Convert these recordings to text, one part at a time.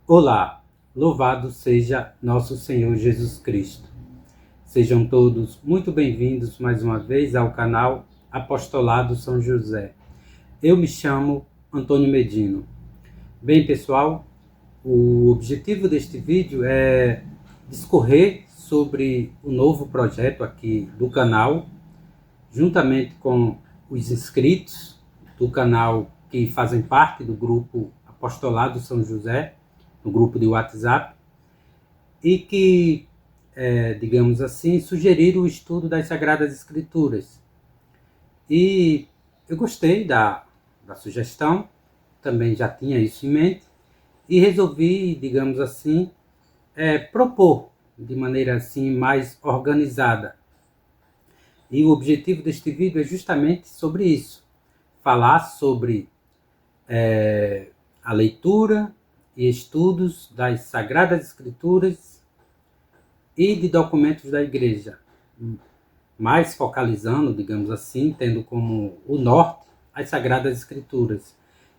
Olá, louvado seja nosso Senhor Jesus Cristo. Sejam todos muito bem-vindos mais uma vez ao canal Apostolado São José. Eu me chamo Antônio Medino. Bem, pessoal, o objetivo deste vídeo é discorrer sobre o novo projeto aqui do canal, juntamente com os inscritos do canal que fazem parte do grupo Apostolado São José, no grupo de WhatsApp, e que, digamos assim, sugeriram o estudo das Sagradas Escrituras. E eu gostei da sugestão, também já tinha isso em mente, e resolvi, digamos assim, propor de maneira assim mais organizada. E o objetivo deste vídeo é justamente sobre isso, falar sobre a leitura e estudos das Sagradas Escrituras e de documentos da Igreja, mais focalizando, digamos assim, tendo como o norte as Sagradas Escrituras.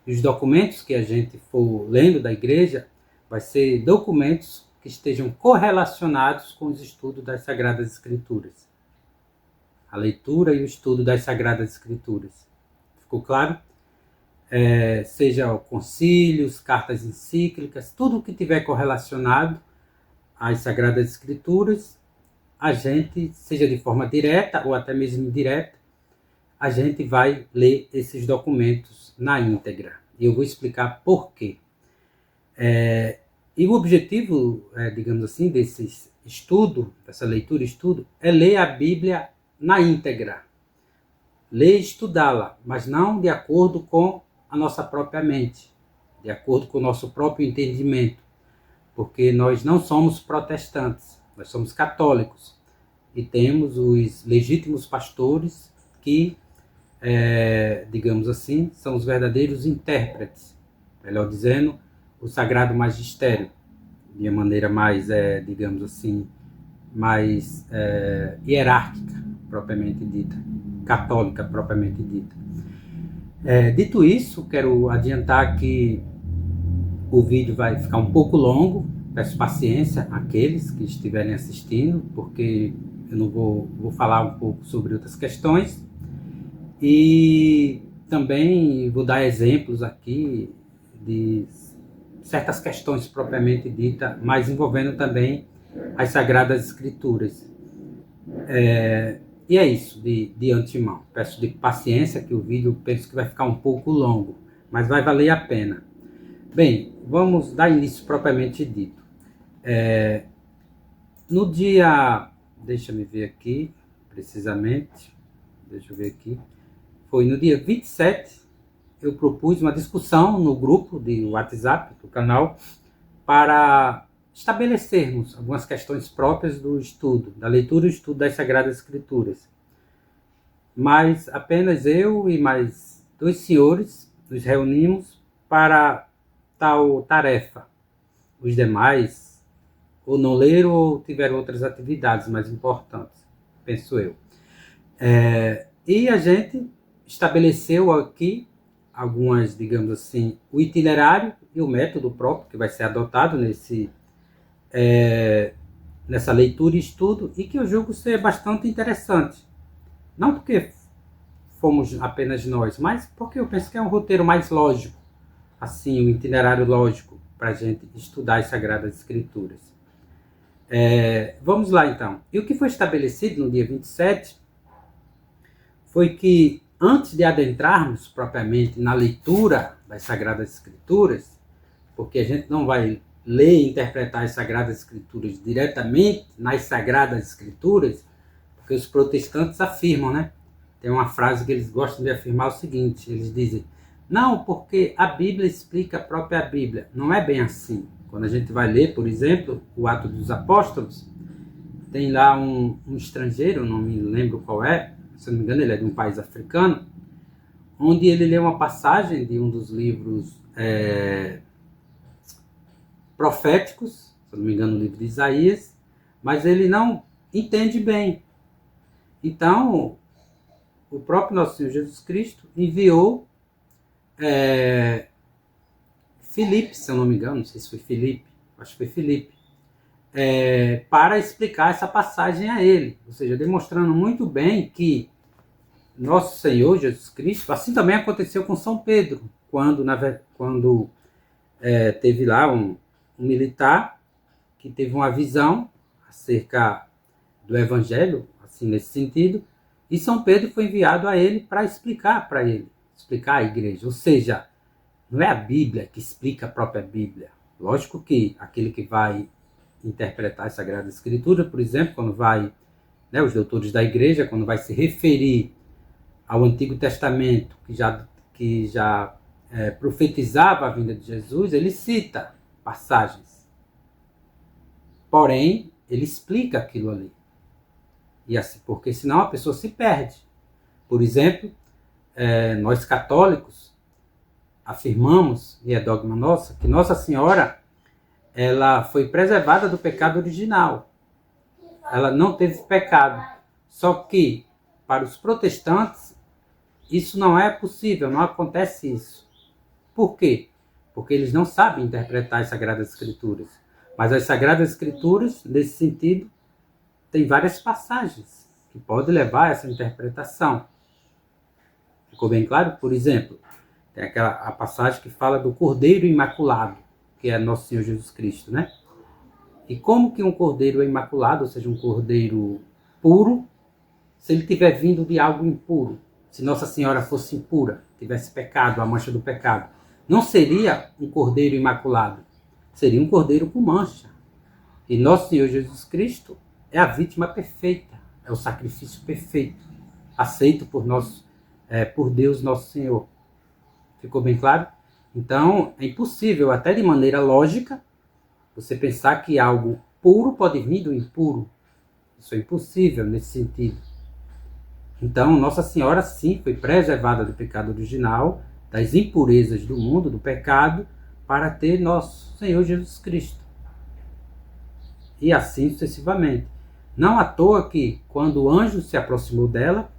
E os documentos que a gente for lendo da Igreja vai ser documentos que estejam correlacionados com os estudos das Sagradas Escrituras. A leitura e o estudo das Sagradas Escrituras. Ficou claro? Seja concílios, cartas encíclicas, tudo que tiver correlacionado às Sagradas Escrituras, a gente, seja de forma direta ou até mesmo indireta, a gente vai ler esses documentos na íntegra. E eu vou explicar por quê. E o objetivo, digamos assim, desse estudo, dessa leitura e estudo, é ler a Bíblia na íntegra. Ler e estudá-la, mas não de acordo com a nossa própria mente, de acordo com o nosso próprio entendimento, porque nós não somos protestantes, nós somos católicos e temos os legítimos pastores que, digamos assim, são os verdadeiros intérpretes, melhor dizendo, o Sagrado Magistério, de uma maneira mais, digamos assim, mais hierárquica, propriamente dita, católica, propriamente dita. Dito isso, quero adiantar que o vídeo vai ficar um pouco longo, peço paciência àqueles que estiverem assistindo, porque eu não vou falar um pouco sobre outras questões, e também vou dar exemplos aqui de certas questões propriamente ditas, mas envolvendo também as Sagradas Escrituras. E é isso, de antemão. Peço de paciência, que o vídeo penso que vai ficar um pouco longo, mas vai valer a pena. Bem, vamos dar início propriamente dito. No dia, deixa-me ver aqui, precisamente, deixa eu ver aqui, foi no dia 27, eu propus uma discussão no grupo de WhatsApp do canal para estabelecermos algumas questões próprias do estudo, da leitura e estudo das Sagradas Escrituras. Mas apenas eu e mais 2 senhores nos reunimos para tal tarefa. Os demais ou não leram ou tiveram outras atividades mais importantes, penso eu. E a gente estabeleceu aqui algumas, digamos assim, o itinerário e o método próprio que vai ser adotado nessa leitura e estudo, e que eu julgo ser bastante interessante. Não porque fomos apenas nós, mas porque eu penso que é um roteiro mais lógico, assim, um itinerário lógico para a gente estudar as Sagradas Escrituras. Vamos lá então. E o que foi estabelecido no dia 27 foi que, antes de adentrarmos propriamente na leitura das Sagradas Escrituras, porque a gente não vai ler e interpretar as Sagradas Escrituras diretamente nas Sagradas Escrituras, porque os protestantes afirmam, né? Tem uma frase que eles gostam de afirmar o seguinte, eles dizem: não, porque a Bíblia explica a própria Bíblia. Não é bem assim. Quando a gente vai ler, por exemplo, o Atos dos Apóstolos, tem lá um estrangeiro, não me lembro qual é, se não me engano ele é de um país africano, onde ele lê uma passagem de um dos livros proféticos, se não me engano o livro de Isaías, mas ele não entende bem. Então, o próprio nosso Senhor Jesus Cristo enviou Filipe, se eu não me engano, não sei se foi Filipe, acho que foi Filipe, para explicar essa passagem a ele, ou seja, demonstrando muito bem que nosso Senhor Jesus Cristo, assim também aconteceu com São Pedro, quando teve lá um militar que teve uma visão acerca do Evangelho, assim nesse sentido, e São Pedro foi enviado a ele para explicar à igreja. Ou seja, não é a Bíblia que explica a própria Bíblia. Lógico que aquele que vai interpretar a Sagrada Escritura, por exemplo, quando vai, os doutores da igreja, quando vai se referir ao Antigo Testamento, que já profetizava a vinda de Jesus, ele cita passagens. Porém, ele explica aquilo ali. E assim, porque senão a pessoa se perde. Por exemplo, nós católicos afirmamos, e é dogma nosso, que Nossa Senhora ela foi preservada do pecado original. Ela não teve pecado. Só que, para os protestantes, isso não é possível, não acontece isso. Por quê? Porque eles não sabem interpretar as Sagradas Escrituras. Mas as Sagradas Escrituras, nesse sentido, tem várias passagens que podem levar a essa interpretação. Ficou bem claro? Por exemplo, tem a passagem que fala do Cordeiro Imaculado, que é Nosso Senhor Jesus Cristo, né? E como que um cordeiro é imaculado, ou seja, um cordeiro puro, se ele tiver vindo de algo impuro? Se Nossa Senhora fosse impura, tivesse pecado, a mancha do pecado, não seria um cordeiro imaculado, seria um cordeiro com mancha. E Nosso Senhor Jesus Cristo é a vítima perfeita, é o sacrifício perfeito, aceito por Deus Nosso Senhor. Ficou bem claro? Então, é impossível, até de maneira lógica, você pensar que algo puro pode vir do impuro. Isso é impossível nesse sentido. Então, Nossa Senhora, sim, foi preservada do pecado original, das impurezas do mundo, do pecado, para ter Nosso Senhor Jesus Cristo. E assim sucessivamente. Não à toa que, quando o anjo se aproximou dela,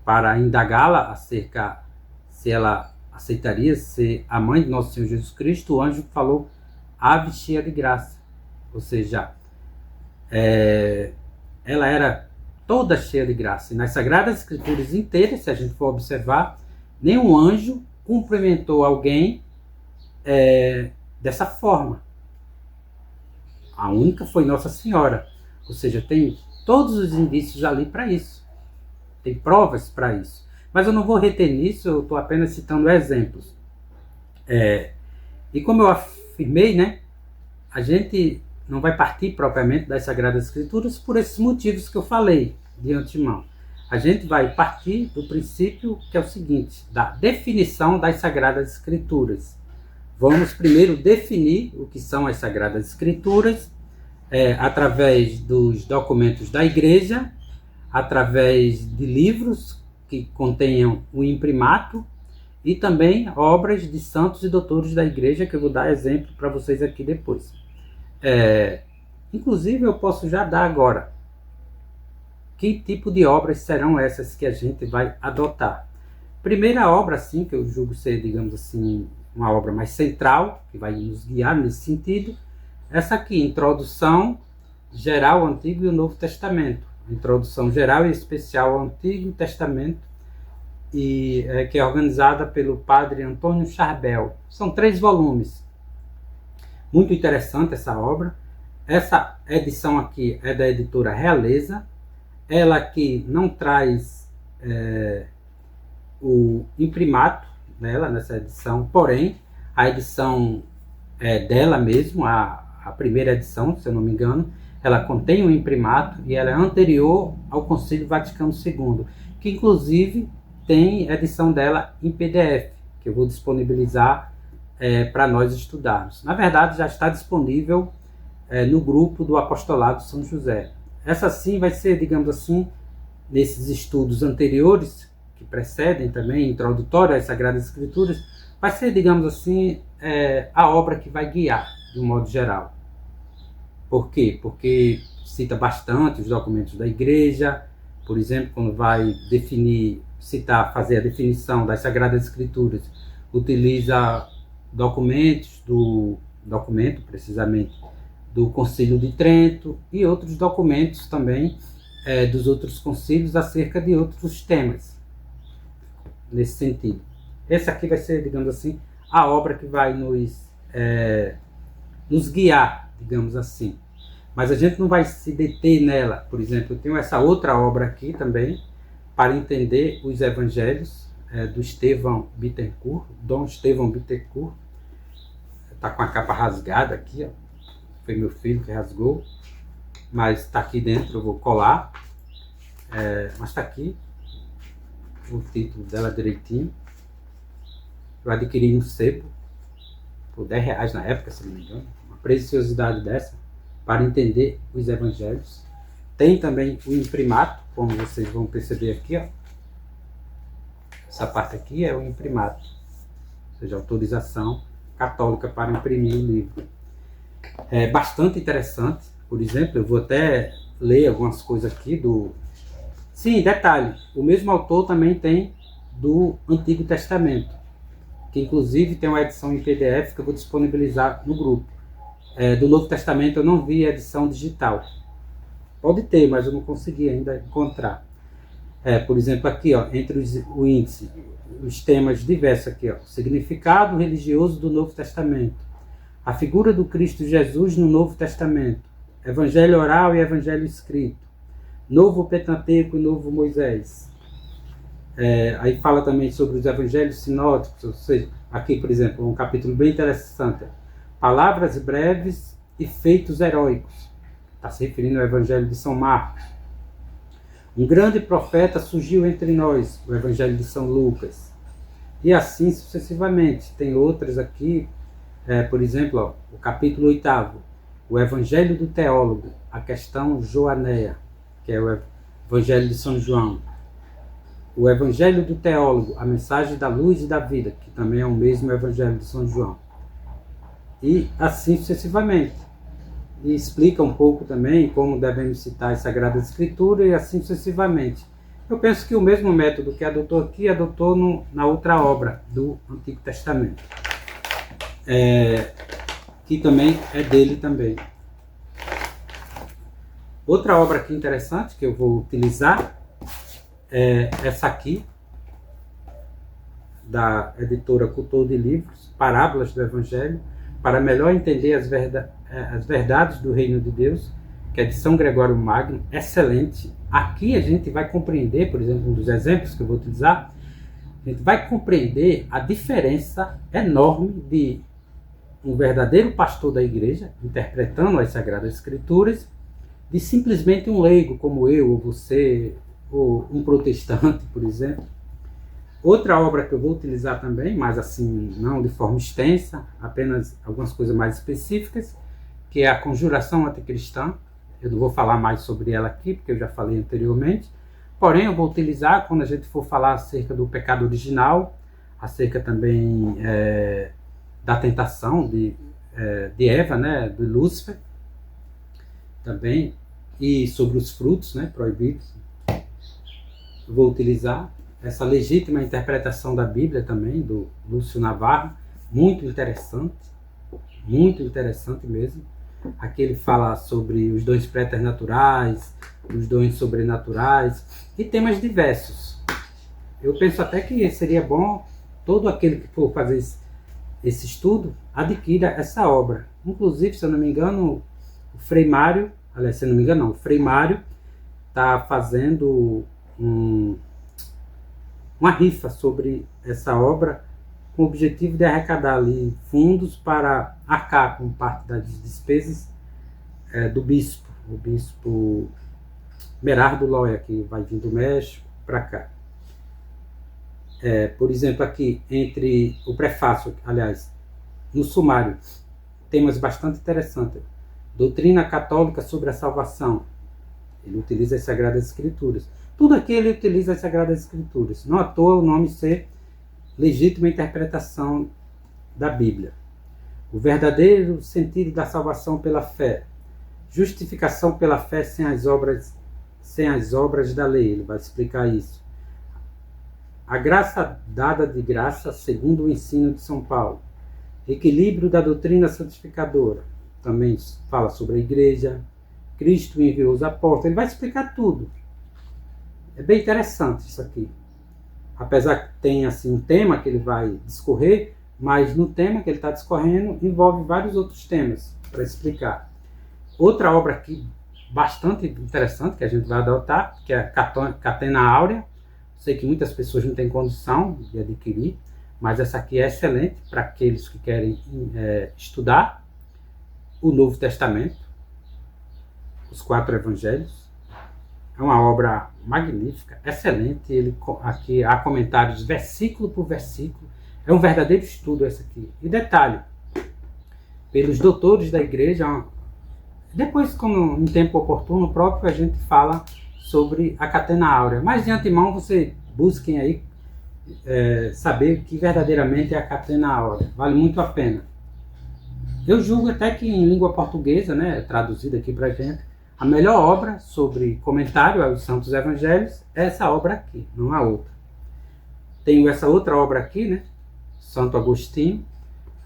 para indagá-la acerca se ela aceitaria ser a mãe de Nosso Senhor Jesus Cristo, o anjo falou: ave cheia de graça. Ou seja, ela era toda cheia de graça. E nas Sagradas Escrituras inteiras, se a gente for observar, nenhum anjo cumprimentou alguém dessa forma. A única foi Nossa Senhora. Ou seja, tem todos os indícios ali para isso. Tem provas para isso. Mas eu não vou reter nisso, eu estou apenas citando exemplos. E como eu afirmei, né, a gente não vai partir propriamente das Sagradas Escrituras por esses motivos que eu falei de antemão. A gente vai partir do princípio que é o seguinte, da definição das Sagradas Escrituras. Vamos primeiro definir o que são as Sagradas Escrituras, através dos documentos da Igreja, através de livros que contenham o imprimato e também obras de santos e doutores da Igreja, que eu vou dar exemplo para vocês aqui depois. Inclusive, eu posso já dar agora que tipo de obras serão essas que a gente vai adotar. Primeira obra, assim, que eu julgo ser, digamos assim, uma obra mais central, que vai nos guiar nesse sentido, essa aqui, Introdução Geral ao Antigo e ao Novo Testamento. Introdução geral e especial ao Antigo Testamento, que é organizada pelo padre Antônio Charbel. São 3 volumes. Muito interessante essa obra. Essa edição aqui é da editora Realeza. Ela aqui não traz o imprimato nela, nessa edição, porém, a edição dela mesmo, a primeira edição, se eu não me engano, ela contém um imprimato e ela é anterior ao Concílio Vaticano II, que inclusive tem edição dela em PDF, que eu vou disponibilizar para nós estudarmos. Na verdade, já está disponível no grupo do Apostolado São José. Essa sim vai ser, digamos assim, nesses estudos anteriores, que precedem também, introdutório às Sagradas Escrituras, vai ser, digamos assim, a obra que vai guiar, de um modo geral. Por quê? Porque cita bastante os documentos da Igreja, por exemplo, quando vai fazer a definição das Sagradas Escrituras, utiliza documento precisamente do Concílio de Trento e outros documentos também dos outros concílios acerca de outros temas nesse sentido. Essa aqui vai ser, digamos assim, a obra que vai nos guiar, digamos assim. Mas a gente não vai se deter nela. Por exemplo, eu tenho essa outra obra aqui também, para entender os evangelhos, do Estevão Bittencourt, Dom Estevão Bittencourt. Está com a capa rasgada aqui, ó. Foi meu filho que rasgou, mas está aqui dentro, eu vou colar. Mas está aqui o título dela direitinho. Eu adquiri no sebo por R$10 na época, se não me engano. Uma preciosidade dessa para entender os evangelhos. Tem também o imprimato, como vocês vão perceber aqui, ó. Essa parte aqui é o imprimato, ou seja, autorização católica para imprimir o livro. É bastante interessante. Por exemplo, eu vou até ler algumas coisas aqui do... Sim, detalhe, o mesmo autor também tem do Antigo Testamento, que inclusive tem uma edição em PDF que eu vou disponibilizar no grupo. Do Novo Testamento eu não vi a edição digital. Pode ter, mas eu não consegui ainda encontrar. Por exemplo, aqui, ó, entre o índice, os temas diversos aqui, ó, significado religioso do Novo Testamento, a figura do Cristo Jesus no Novo Testamento, Evangelho oral e Evangelho escrito, Novo Pentateuco e Novo Moisés. Aí fala também sobre os Evangelhos sinóticos, ou seja, aqui, por exemplo, um capítulo bem interessante, palavras breves e feitos heróicos. Está se referindo ao Evangelho de São Marcos. Um grande profeta surgiu entre nós, o Evangelho de São Lucas. E assim sucessivamente. Tem outras aqui, por exemplo, ó, o capítulo 8º, o Evangelho do Teólogo, a questão joaneia, que é o Evangelho de São João. O Evangelho do Teólogo, a mensagem da luz e da vida, que também é o mesmo Evangelho de São João. E assim sucessivamente. E explica um pouco também como devemos citar as Sagradas Escrituras e assim sucessivamente. Eu penso que o mesmo método que adotou aqui, adotou na outra obra do Antigo Testamento. Que também é dele também. Outra obra aqui interessante que eu vou utilizar é essa aqui, da editora Cultor de Livros, Parábolas do Evangelho, para melhor entender as verdades do Reino de Deus, que é de São Gregório Magno, excelente. Aqui a gente vai compreender, por exemplo, um dos exemplos que eu vou utilizar, a gente vai compreender a diferença enorme de um verdadeiro pastor da igreja, interpretando as Sagradas Escrituras, de simplesmente um leigo como eu, ou você, ou um protestante, por exemplo. Outra obra que eu vou utilizar também, mas assim, não de forma extensa, apenas algumas coisas mais específicas, que é a Conjuração Anticristã. Eu não vou falar mais sobre ela aqui, porque eu já falei anteriormente. Porém, eu vou utilizar quando a gente for falar acerca do pecado original, acerca também da tentação de Eva, né, de Lúcifer, também, e sobre os frutos, né, proibidos. Eu vou utilizar essa legítima interpretação da Bíblia também, do Lúcio Navarro, muito interessante mesmo. Aqui ele fala sobre os dons preternaturais, os dons sobrenaturais e temas diversos. Eu penso até que seria bom todo aquele que for fazer esse estudo adquira essa obra. Inclusive, se eu não me engano, o Frei Mário, aliás, se eu não me engano, não, o Frei Mário está fazendo uma rifa sobre essa obra, com o objetivo de arrecadar ali fundos para arcar com parte das despesas do bispo, o bispo Merardo Loya, que vai vir do México para cá. Por exemplo, aqui, entre o prefácio, aliás, no sumário, temas bastante interessantes. Doutrina católica sobre a salvação. Ele utiliza as Sagradas Escrituras. Tudo aqui ele utiliza as Sagradas Escrituras. Não à toa o nome ser legítima interpretação da Bíblia. O verdadeiro sentido da salvação pela fé. Justificação pela fé sem as obras da lei. Ele vai explicar isso. A graça dada de graça segundo o ensino de São Paulo. Equilíbrio da doutrina santificadora. Também fala sobre a igreja. Cristo enviou os apóstolos. Ele vai explicar tudo. É bem interessante isso aqui. Apesar que tem assim, um tema que ele vai discorrer, mas no tema que ele está discorrendo envolve vários outros temas para explicar. Outra obra aqui bastante interessante que a gente vai adotar, que é a Catena Áurea. Sei que muitas pessoas não têm condição de adquirir, mas essa aqui é excelente para aqueles que querem estudar o Novo Testamento, os 4 Evangelhos. É uma obra magnífica, excelente. Aqui há comentários versículo por versículo. É um verdadeiro estudo esse aqui. E detalhe, pelos doutores da igreja. Depois, como em tempo oportuno próprio, a gente fala sobre a Catena Áurea. Mas de antemão, você busquem aí saber o que verdadeiramente é a Catena Áurea. Vale muito a pena. Eu julgo até que em língua portuguesa, né, traduzida aqui para a gente, a melhor obra sobre comentário aos Santos Evangelhos é essa obra aqui, não há outra. Tenho essa outra obra aqui, né, Santo Agostinho,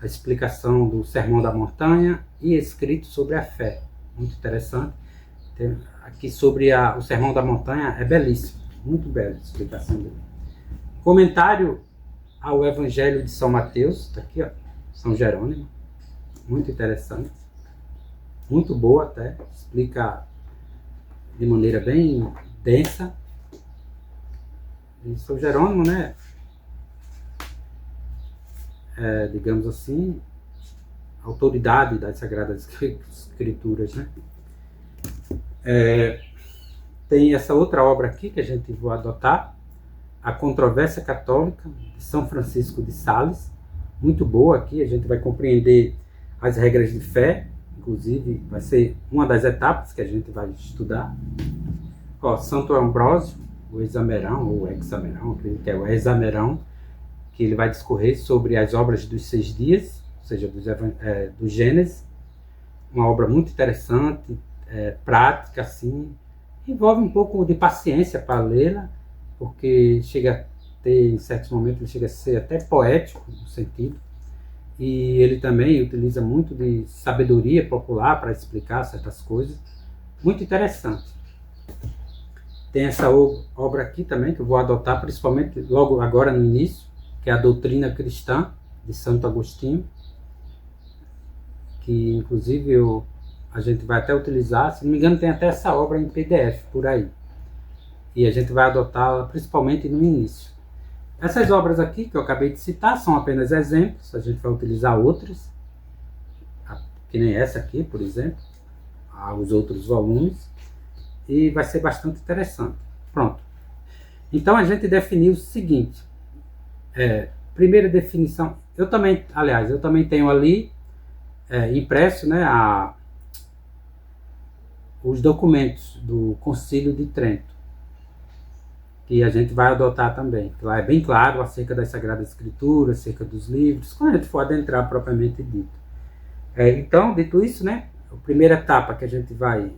a explicação do Sermão da Montanha e escrito sobre a fé. Muito interessante. Tem aqui sobre o Sermão da Montanha, é belíssimo, muito bela a explicação dele. Comentário ao Evangelho de São Mateus, está aqui, ó, São Jerônimo, muito interessante, muito boa até, explica de maneira bem densa. E São Jerônimo, né, digamos assim, autoridade das Sagradas Escrituras, né? Tem essa outra obra aqui que a gente vai adotar, A Controvérsia Católica, de São Francisco de Sales, muito boa aqui, a gente vai compreender as regras de fé, inclusive vai ser uma das etapas que a gente vai estudar. Ó, Santo Ambrósio, o Examerão, ou Hexamerão, acredito que é o Examerão, que ele vai discorrer sobre as obras dos 6 dias, ou seja, do Gênesis, uma obra muito interessante, prática, assim, envolve um pouco de paciência para lê-la, porque chega a ter, em certos momentos, ele chega a ser até poético, no sentido, e ele também utiliza muito de sabedoria popular para explicar certas coisas, muito interessante. Tem essa obra aqui também, que eu vou adotar, principalmente logo agora no início, que é a Doutrina Cristã, de Santo Agostinho, que inclusive a gente vai até utilizar, se não me engano tem até essa obra em PDF por aí, e a gente vai adotá-la principalmente no início. Essas obras aqui que eu acabei de citar são apenas exemplos, a gente vai utilizar outras, que nem essa aqui, por exemplo, os outros volumes, e vai ser bastante interessante. Pronto. Então a gente definiu o seguinte, primeira definição, eu também tenho ali impresso, né, os documentos do Concílio de Trento, que a gente vai adotar também, que lá é bem claro acerca das Sagradas Escrituras, acerca dos livros, quando a gente for adentrar propriamente dito. Então, dito isso, né, a primeira etapa que a gente vai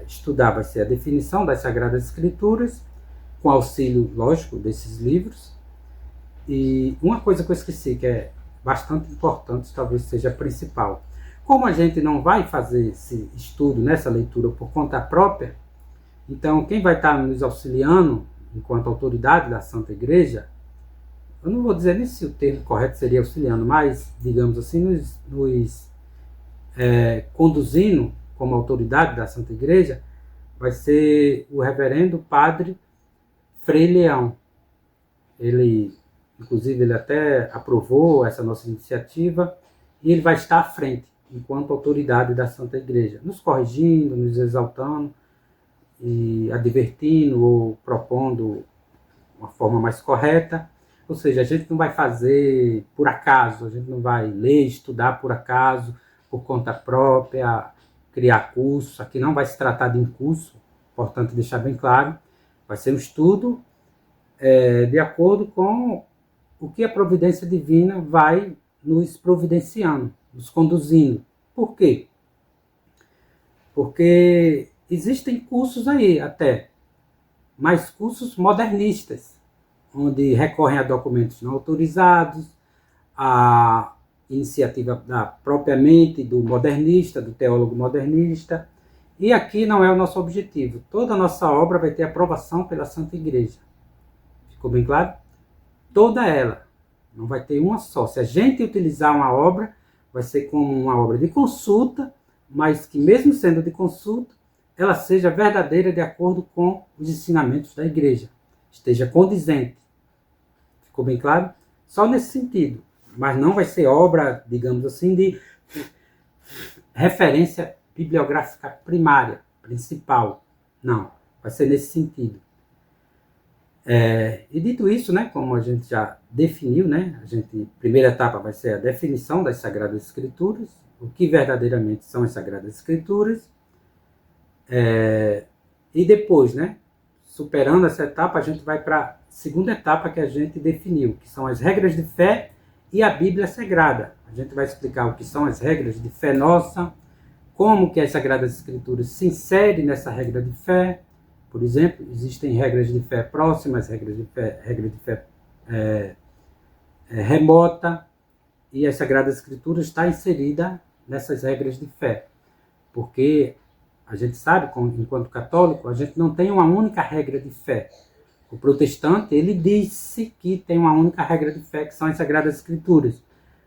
estudar vai ser a definição das Sagradas Escrituras, com auxílio, lógico, desses livros. E uma coisa que eu esqueci, que é bastante importante, talvez seja a principal. Como a gente não vai fazer esse estudo, nessa leitura por conta própria, então quem vai estar nos auxiliando, enquanto autoridade da Santa Igreja, eu não vou dizer nem se o termo correto seria auxiliando, mas, digamos assim, nos conduzindo como autoridade da Santa Igreja, vai ser o reverendo Padre Frei Leão. Ele, inclusive, ele até aprovou essa nossa iniciativa e ele vai estar à frente, enquanto autoridade da Santa Igreja, nos corrigindo, nos exaltando e advertindo ou propondo uma forma mais correta. Ou seja, a gente não vai fazer por acaso, a gente não vai ler, estudar por acaso, por conta própria, criar curso. Aqui não vai se tratar de um curso, importante deixar bem claro, vai ser um estudo de acordo com o que a providência divina vai nos providenciando, nos conduzindo. Por quê? Porque existem cursos aí até, mas cursos modernistas, onde recorrem a documentos não autorizados, a iniciativa da própria mente do modernista, do teólogo modernista. E aqui não é o nosso objetivo. Toda a nossa obra vai ter aprovação pela Santa Igreja. Ficou bem claro? Toda ela. Não vai ter uma só. Se a gente utilizar uma obra, vai ser como uma obra de consulta, mas que mesmo sendo de consulta, ela seja verdadeira de acordo com os ensinamentos da Igreja. Esteja condizente. Ficou bem claro? Só nesse sentido. Mas não vai ser obra, digamos assim, de referência bibliográfica primária, principal. Não. Vai ser nesse sentido. E dito isso, né, como a gente já definiu, né, primeira etapa vai ser a definição das Sagradas Escrituras, o que verdadeiramente são as Sagradas Escrituras, e depois, né, superando essa etapa, a gente vai para a segunda etapa que a gente definiu, que são as regras de fé e a Bíblia Sagrada. A gente vai explicar o que são as regras de fé nossa, como que as Sagradas Escrituras se inserem nessa regra de fé. Por exemplo, existem regras de fé próximas, regra de fé remota, e a Sagrada Escritura está inserida nessas regras de fé. Porque a gente sabe, enquanto católico, a gente não tem uma única regra de fé. O protestante, ele disse que tem uma única regra de fé, que são as Sagradas Escrituras.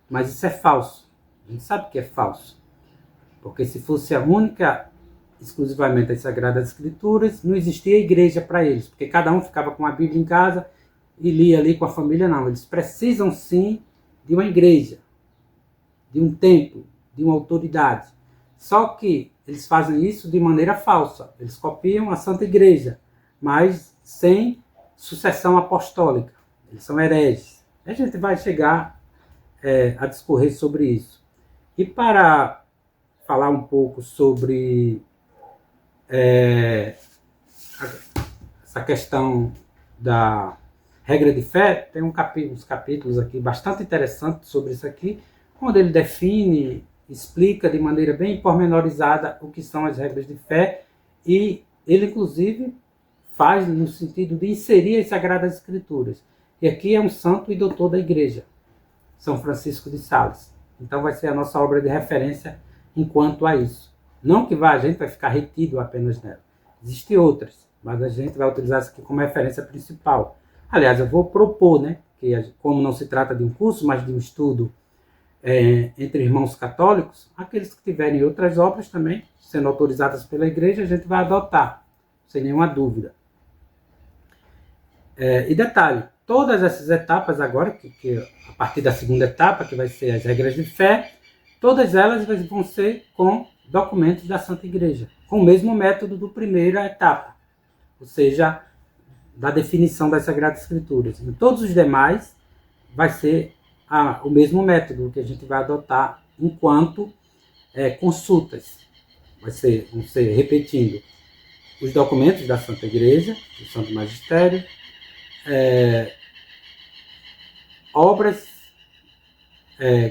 Mas isso é falso. A gente sabe que é falso. Porque se fosse a única, exclusivamente as Sagradas Escrituras, não existia igreja para eles. Porque cada um ficava com a Bíblia em casa e lia ali com a família. Não, eles precisam sim de uma igreja, de um templo, de uma autoridade. Só que eles fazem isso de maneira falsa. Eles copiam a Santa Igreja, mas sem sucessão apostólica. Eles são hereges. A gente vai chegar a discorrer sobre isso. E para falar um pouco sobre essa questão da regra de fé, tem uns capítulos aqui bastante interessantes sobre isso aqui, onde ele define, explica de maneira bem pormenorizada o que são as regras de fé, e ele inclusive faz no sentido de inserir as Sagradas Escrituras. E aqui é um santo e doutor da Igreja, São Francisco de Sales. Então vai ser a nossa obra de referência enquanto a isso. Não que a gente vai ficar retido apenas nela. Existem outras, mas a gente vai utilizar isso aqui como referência principal. Aliás, eu vou propor, né, que como não se trata de um curso, mas de um estudo entre irmãos católicos, aqueles que tiverem outras obras também, sendo autorizadas pela Igreja, a gente vai adotar, sem nenhuma dúvida. E detalhe, todas essas etapas agora, que a partir da segunda etapa, que vai ser as regras de fé, todas elas vão ser com documentos da Santa Igreja, com o mesmo método do primeira etapa, ou seja, da definição das Sagradas Escrituras. Em todos os demais, vai ser o mesmo método que a gente vai adotar enquanto consultas. Vão ser repetindo os documentos da Santa Igreja, do Santo Magistério, obras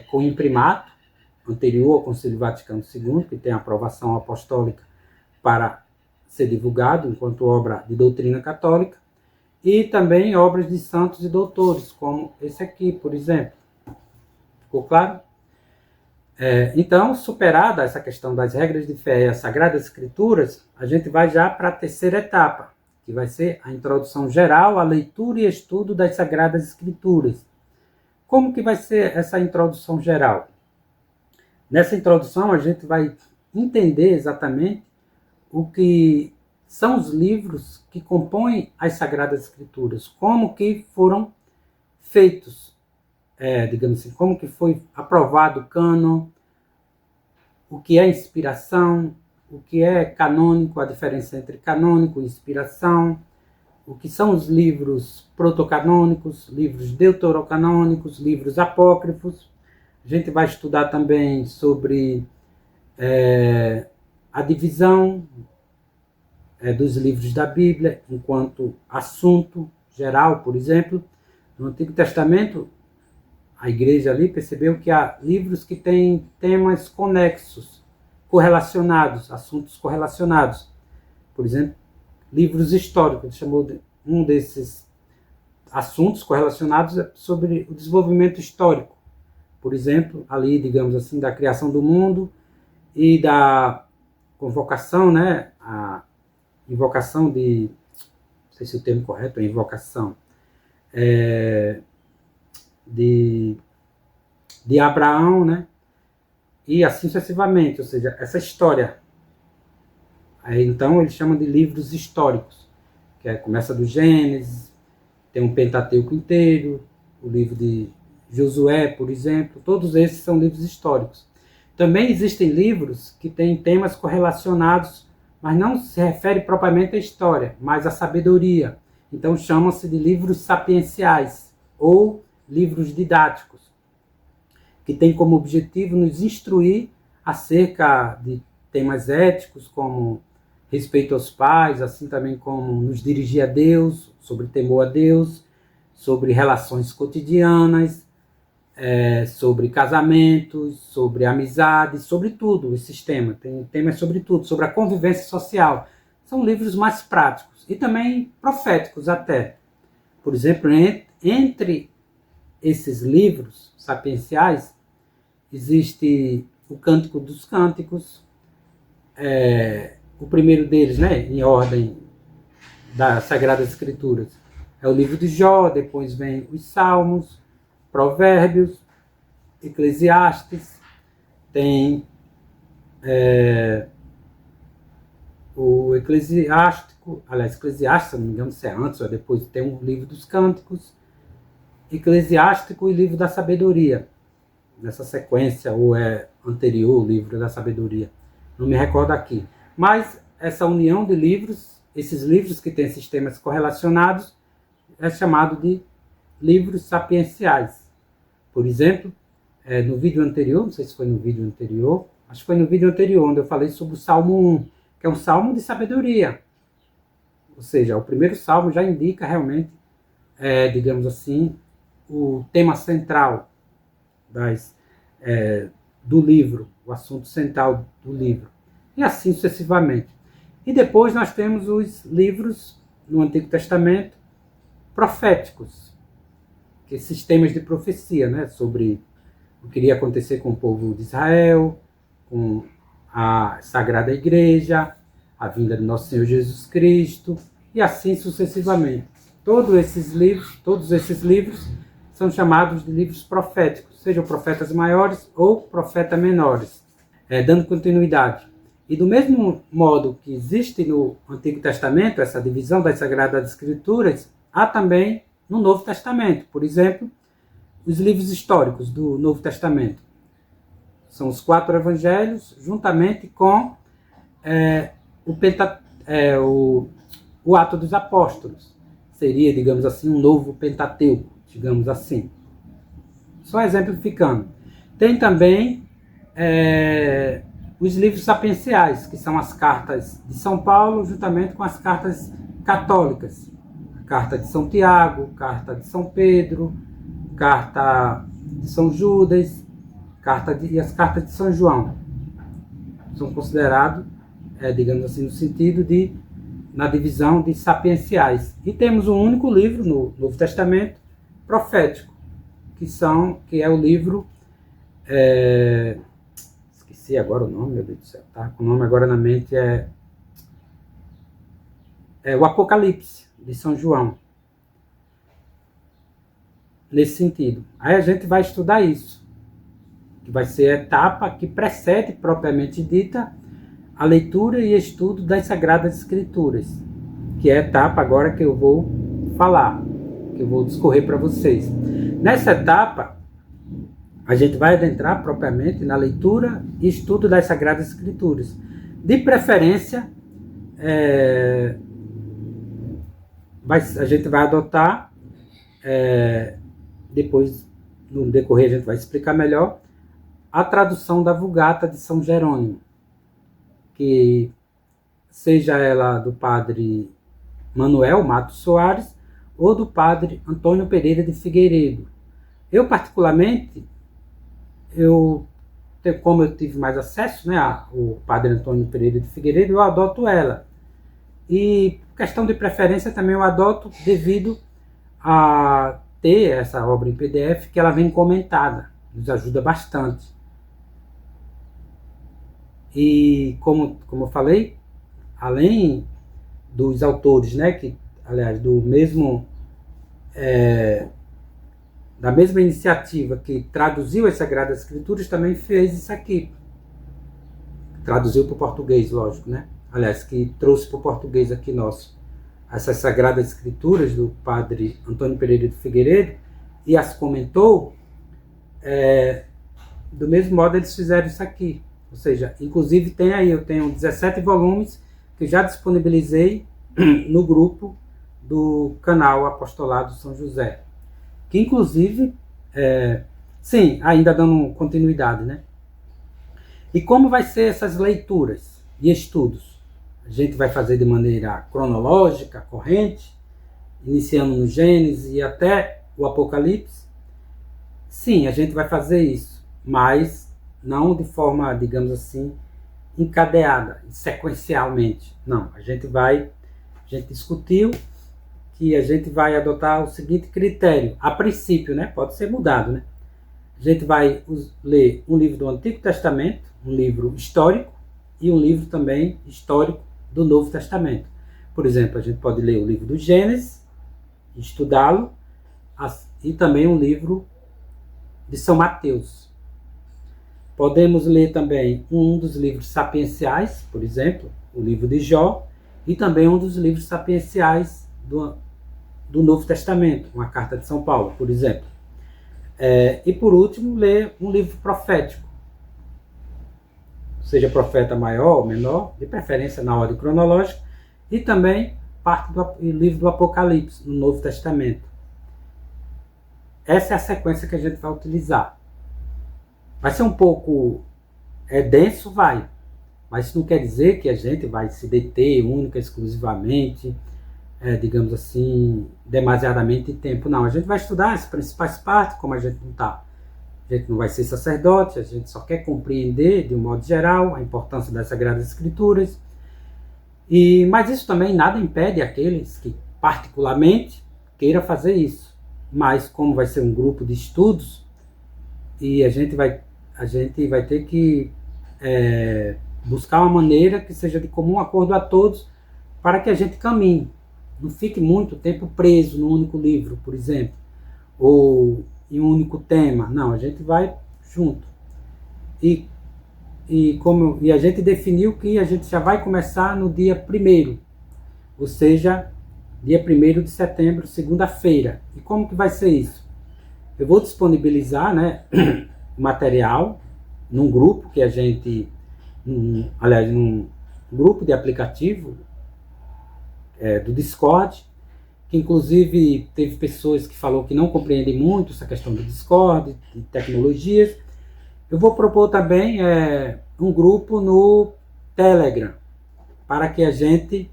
com imprimato, anterior ao Concílio Vaticano II, que tem a aprovação apostólica para ser divulgado enquanto obra de doutrina católica, e também obras de santos e doutores, como esse aqui, por exemplo. Ficou claro? Então, superada essa questão das regras de fé e as Sagradas Escrituras, a gente vai já para a terceira etapa, que vai ser a introdução geral à leitura e estudo das Sagradas Escrituras. Como que vai ser essa introdução geral? Nessa introdução, a gente vai entender exatamente o que são os livros que compõem as Sagradas Escrituras, como que foram feitos, digamos assim, como que foi aprovado o cânon, o que é inspiração, o que é canônico, a diferença entre canônico e inspiração, o que são os livros protocanônicos, livros deuterocanônicos, livros apócrifos. A gente vai estudar também sobre a divisão dos livros da Bíblia enquanto assunto geral, por exemplo. No Antigo Testamento, a igreja ali percebeu que há livros que têm temas conexos, correlacionados, assuntos correlacionados. Por exemplo, livros históricos. Ele chamou um desses assuntos correlacionados sobre o desenvolvimento histórico por exemplo, ali, digamos assim, da criação do mundo e da convocação, né, a invocação de, não sei se o termo correto é invocação, de Abraão, né, e assim sucessivamente, ou seja, essa história. Aí, então, eles chamam de livros históricos, que começa do Gênesis, tem um Pentateuco inteiro, o livro de Josué, por exemplo, todos esses são livros históricos. Também existem livros que têm temas correlacionados, mas não se refere propriamente à história, mas à sabedoria. Então chamam-se de livros sapienciais ou livros didáticos, que têm como objetivo nos instruir acerca de temas éticos, como respeito aos pais, assim também como nos dirigir a Deus, sobre temor a Deus, sobre relações cotidianas, sobre casamentos, sobre amizades, sobre tudo esses temas. Tem temas sobre tudo, sobre a convivência social. São livros mais práticos e também proféticos até. Por exemplo, entre esses livros sapienciais, existe o Cântico dos Cânticos, o primeiro deles, né, em ordem das Sagradas Escrituras, é o livro de Jó, depois vem os Salmos, Provérbios, Eclesiastes, tem o Eclesiástico, aliás, Eclesiastes, se não me engano se é antes ou depois, tem o livro dos Cânticos, Eclesiástico e livro da Sabedoria, nessa sequência, ou é anterior o livro da Sabedoria, não me recordo aqui. Mas essa união de livros, esses livros que têm sistemas correlacionados, é chamado de livros sapienciais. Por exemplo, no vídeo anterior, não sei se foi no vídeo anterior, acho que foi no vídeo anterior, onde eu falei sobre o Salmo 1, que é um salmo de sabedoria. Ou seja, o primeiro salmo já indica realmente, digamos assim, o tema central do livro, o assunto central do livro. E assim sucessivamente. E depois nós temos os livros no Antigo Testamento proféticos, que esses temas de profecia, né, sobre o que iria acontecer com o povo de Israel, com a Sagrada Igreja, a vinda de nosso Senhor Jesus Cristo, e assim sucessivamente. Todos esses livros são chamados de livros proféticos, sejam profetas maiores ou profetas menores, dando continuidade. E do mesmo modo que existe no Antigo Testamento essa divisão das Sagradas Escrituras, há também no Novo Testamento. Por exemplo, os livros históricos do Novo Testamento. São os 4 evangelhos, juntamente com o Ato dos Apóstolos. Seria, digamos assim, um novo Pentateuco, digamos assim. Só exemplificando. Tem também os livros sapienciais, que são as cartas de São Paulo, juntamente com as cartas católicas. A carta de São Tiago, carta de São Pedro, carta de São Judas, e as cartas de São João. São considerados, digamos assim, no sentido de, na divisão de sapienciais. E temos um único livro no Novo Testamento, profético, que é o livro... esqueci agora o nome, meu Deus do céu, tá? O nome agora na mente é o Apocalipse, de São João. Nesse sentido. Aí a gente vai estudar isso, que vai ser a etapa que precede, propriamente dita, a leitura e estudo das Sagradas Escrituras, que é a etapa agora que eu vou falar, que eu vou discorrer para vocês. Nessa etapa, a gente vai adentrar propriamente na leitura e estudo das Sagradas Escrituras. De preferência, a gente vai adotar, depois, no decorrer, a gente vai explicar melhor, a tradução da Vulgata de São Jerônimo, que seja ela do padre Manuel Matos Soares ou do padre Antônio Pereira de Figueiredo. Eu, particularmente, como eu tive mais acesso, né, ao padre Antônio Pereira de Figueiredo, eu adoto ela. E questão de preferência também eu adoto devido a ter essa obra em PDF, que ela vem comentada. nos ajuda bastante. E como eu falei, além dos autores, né, que, aliás, da mesma iniciativa que traduziu as Sagradas Escrituras, também fez isso aqui. Traduziu para o português, lógico, né? Aliás, que trouxe para o português aqui nosso essas Sagradas Escrituras do padre Antônio Pereira de Figueiredo e as comentou. Do mesmo modo eles fizeram isso aqui. Ou seja, inclusive eu tenho 17 volumes que eu já disponibilizei no grupo do canal Apostolado São José. Que inclusive, sim, ainda dando continuidade, né? E como vai ser essas leituras e estudos? A gente vai fazer de maneira cronológica, corrente, iniciando no Gênesis e até o Apocalipse? Sim, a gente vai fazer isso, mas não de forma, digamos assim, encadeada, sequencialmente. Não, a gente discutiu que a gente vai adotar o seguinte critério, a princípio, né? Pode ser mudado, né? A gente vai ler um livro do Antigo Testamento, um livro histórico, e um livro também histórico do Novo Testamento. Por exemplo, a gente pode ler o livro do Gênesis, estudá-lo, e também um livro de São Mateus. Podemos ler também um dos livros sapienciais, por exemplo, o livro de Jó, e também um dos livros sapienciais do Novo Testamento, uma carta de São Paulo, por exemplo. E por último, ler um livro profético, seja profeta maior ou menor, de preferência na ordem cronológica, e também parte do livro do Apocalipse, no Novo Testamento. Essa é a sequência que a gente vai utilizar. Vai ser um pouco denso, mas isso não quer dizer que a gente vai se deter única, exclusivamente, digamos assim, demasiadamente tempo. Não, a gente vai estudar as principais partes, como a gente não vai ser sacerdote, a gente só quer compreender, de um modo geral, a importância das Sagradas Escrituras. Mas isso também nada impede aqueles que, particularmente, queiram fazer isso. Mas como vai ser um grupo de estudos, e a gente vai ter que buscar uma maneira que seja de comum acordo a todos, para que a gente caminhe. Não fique muito tempo preso num único livro, por exemplo, ou em um único tema. Não, a gente vai junto. E a gente definiu que a gente já vai começar no dia 1º, ou seja, dia 1º de setembro, segunda-feira. E como que vai ser isso? Eu vou disponibilizar, né, material num grupo que a gente, num grupo de aplicativo do Discord, que inclusive teve pessoas que falaram que não compreendem muito essa questão do Discord, de tecnologias. Eu vou propor também um grupo no Telegram, para que a gente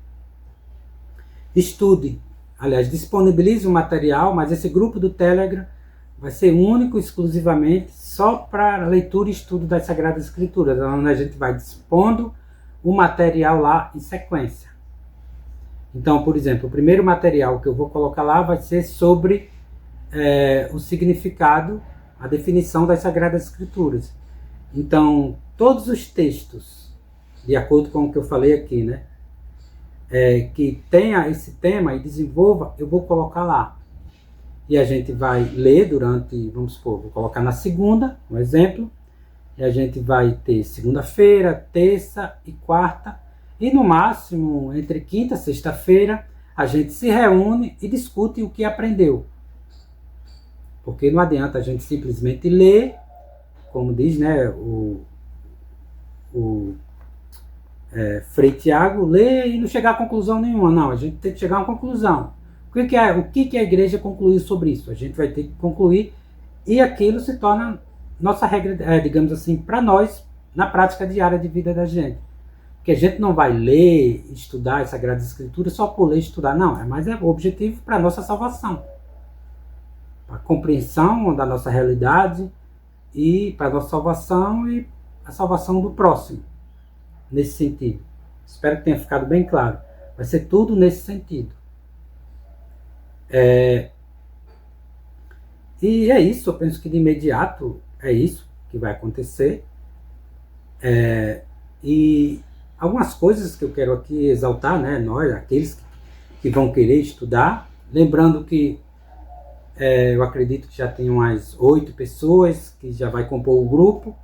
estude, aliás, disponibilize o material, mas esse grupo do Telegram vai ser único, exclusivamente, só para leitura e estudo das Sagradas Escrituras, onde a gente vai dispondo o material lá em sequência. Então, por exemplo, o primeiro material que eu vou colocar lá vai ser sobre o significado, a definição das Sagradas Escrituras. Então, todos os textos, de acordo com o que eu falei aqui, né, que tenha esse tema e desenvolva, eu vou colocar lá. E a gente vai ler durante, vamos supor, vou colocar na segunda, um exemplo, e a gente vai ter segunda-feira, terça e quarta, e no máximo, entre quinta e sexta-feira, a gente se reúne e discute o que aprendeu. Porque não adianta a gente simplesmente ler, como diz, né, o Frei Tiago, ler e não chegar a conclusão nenhuma. Não, a gente tem que chegar a uma conclusão. O que a igreja concluiu sobre isso? A gente vai ter que concluir, e aquilo se torna nossa regra, digamos assim, para nós, na prática diária de vida da gente. Porque a gente não vai ler, estudar as Sagradas Escrituras só por ler e estudar, não. Mas é o objetivo para a nossa salvação. Para a compreensão da nossa realidade, e para a nossa salvação e a salvação do próximo. Nesse sentido. Espero que tenha ficado bem claro. Vai ser tudo nesse sentido. E é isso, eu penso que de imediato é isso que vai acontecer. E algumas coisas que eu quero aqui exaltar, né, nós, aqueles que vão querer estudar, lembrando que eu acredito que já tem umas 8 pessoas que já vai compor o grupo,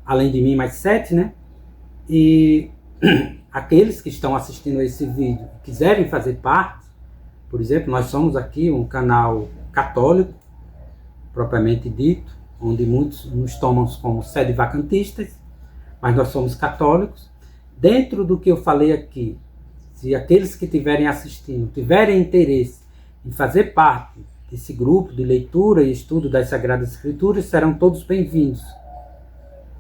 além de mim mais 7, né? E aqueles que estão assistindo a esse vídeo quiserem fazer parte, por exemplo, nós somos aqui um canal católico, propriamente dito, onde muitos nos tomam como sede-vacantistas, mas nós somos católicos. Dentro do que eu falei aqui, se aqueles que estiverem assistindo tiverem interesse em fazer parte desse grupo de leitura e estudo das Sagradas Escrituras, serão todos bem-vindos.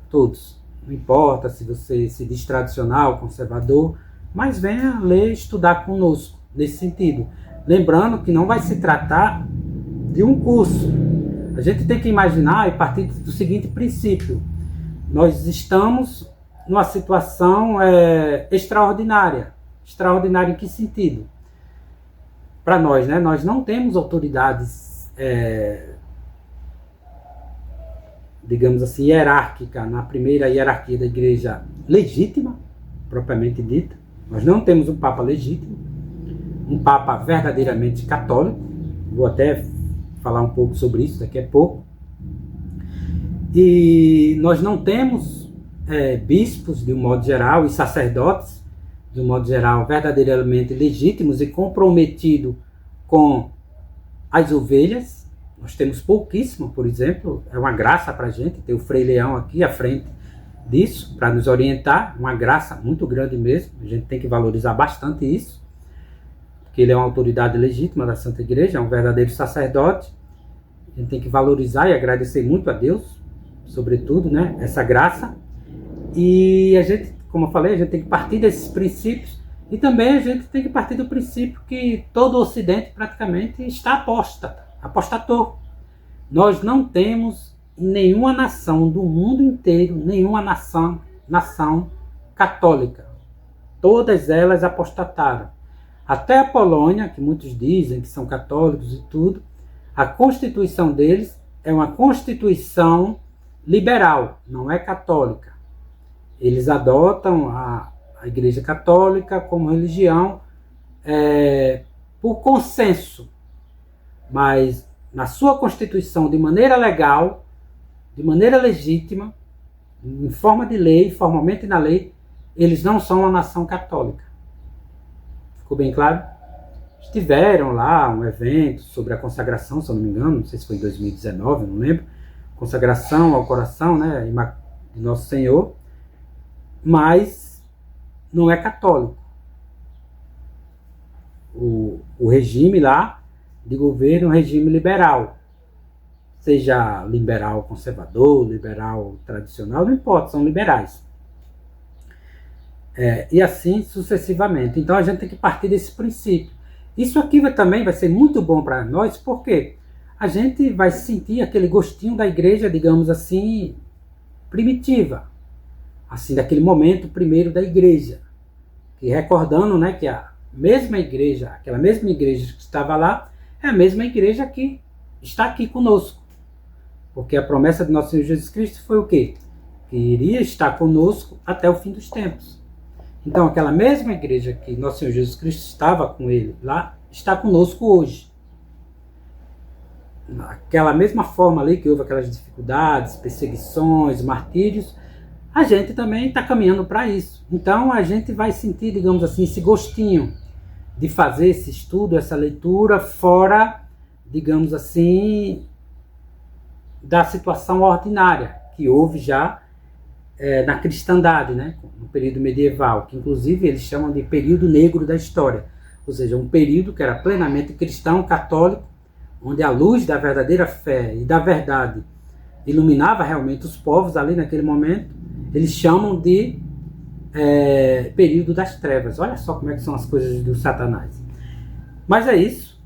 Todos. Não importa se você se diz tradicional, conservador, mas venha ler, estudar conosco, nesse sentido. Lembrando que não vai se tratar de um curso. A gente tem que imaginar e partir do seguinte princípio. Nós estamos numa situação extraordinária. Extraordinária em que sentido? Para nós, né? Nós não temos autoridades, digamos assim, hierárquica, na primeira hierarquia da igreja legítima, propriamente dita. Nós não temos um Papa legítimo, um Papa verdadeiramente católico. Vou até falar um pouco sobre isso daqui a pouco. E nós não temos bispos, de um modo geral, e sacerdotes, de um modo geral, verdadeiramente legítimos e comprometidos com as ovelhas. Nós temos pouquíssimo, por exemplo, é uma graça para a gente ter o Frei Leão aqui à frente disso, para nos orientar, uma graça muito grande mesmo, a gente tem que valorizar bastante isso, porque ele é uma autoridade legítima da Santa Igreja, é um verdadeiro sacerdote, a gente tem que valorizar e agradecer muito a Deus, sobretudo, né, essa graça, e a gente, como eu falei, a gente tem que partir desses princípios, e também a gente tem que partir do princípio que todo o Ocidente praticamente está apostatou. Nós não temos em nenhuma nação do mundo inteiro, nenhuma nação católica. Todas elas apostataram. Até a Polônia, que muitos dizem que são católicos e tudo, a constituição deles é uma constituição liberal, não é católica. Eles adotam a Igreja Católica como religião por consenso, mas na sua Constituição, de maneira legal, de maneira legítima, em forma de lei, formalmente na lei, eles não são uma nação católica. Ficou bem claro? Tiveram lá um evento sobre a consagração, se eu não me engano, não sei se foi em 2019, não lembro, consagração ao coração, né, de Nosso Senhor, mas não é católico. O regime lá de governo é um regime liberal, seja liberal conservador, liberal tradicional, não importa, são liberais. E assim sucessivamente. Então a gente tem que partir desse princípio. Isso aqui também vai ser muito bom para nós, porque a gente vai sentir aquele gostinho da igreja, digamos assim, primitiva. Assim, daquele momento primeiro da igreja. E recordando, né, que a mesma igreja, aquela mesma igreja que estava lá, é a mesma igreja que está aqui conosco. Porque a promessa de nosso Senhor Jesus Cristo foi o quê? Que iria estar conosco até o fim dos tempos. Então, aquela mesma igreja que nosso Senhor Jesus Cristo estava com ele lá, está conosco hoje. Aquela mesma forma ali que houve aquelas dificuldades, perseguições, martírios, a gente também está caminhando para isso. Então, a gente vai sentir, digamos assim, esse gostinho de fazer esse estudo, essa leitura, fora, digamos assim, da situação ordinária que houve já na cristandade, né? No período medieval, que inclusive eles chamam de período negro da história, ou seja, um período que era plenamente cristão, católico, onde a luz da verdadeira fé e da verdade iluminava realmente os povos ali naquele momento. Eles chamam de período das trevas. Olha só como é que são as coisas do Satanás. Mas é isso.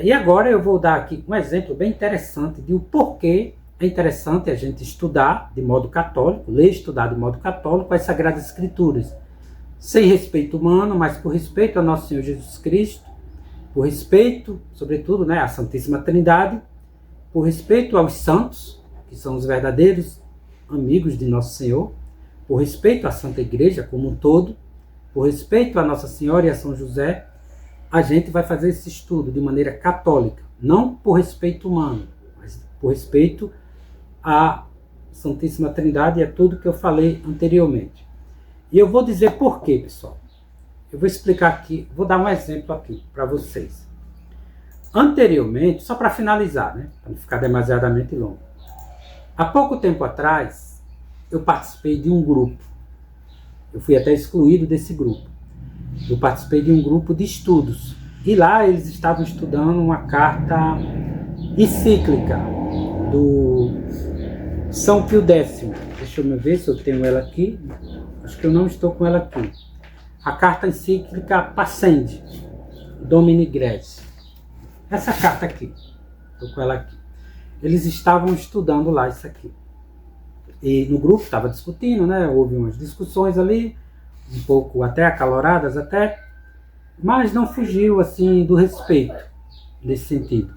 E agora eu vou dar aqui um exemplo bem interessante de o porquê é interessante a gente estudar de modo católico, ler e estudar de modo católico as Sagradas Escrituras, sem respeito humano, mas por respeito ao nosso Senhor Jesus Cristo, por respeito, sobretudo, né, à Santíssima Trindade, por respeito aos santos, que são os verdadeiros amigos de Nosso Senhor, por respeito à Santa Igreja como um todo, por respeito a Nossa Senhora e a São José, a gente vai fazer esse estudo de maneira católica, não por respeito humano, mas por respeito à Santíssima Trindade e a tudo que eu falei anteriormente. E eu vou dizer por quê, pessoal. Eu vou explicar aqui, vou dar um exemplo aqui para vocês. Anteriormente, só para finalizar, né, para não ficar demasiadamente longo. Há pouco tempo atrás, eu participei de um grupo. Eu fui até excluído desse grupo. Eu participei de um grupo de estudos. E lá eles estavam estudando uma carta encíclica do São Pio X. Deixa eu ver se eu tenho ela aqui. Acho que eu não estou com ela aqui. A carta encíclica Pascendi, Domini Gregis. Essa carta aqui. Estou com ela aqui. Eles estavam estudando lá isso aqui. E no grupo estava discutindo, né? Houve umas discussões ali, um pouco até acaloradas até, mas não fugiu assim do respeito nesse sentido.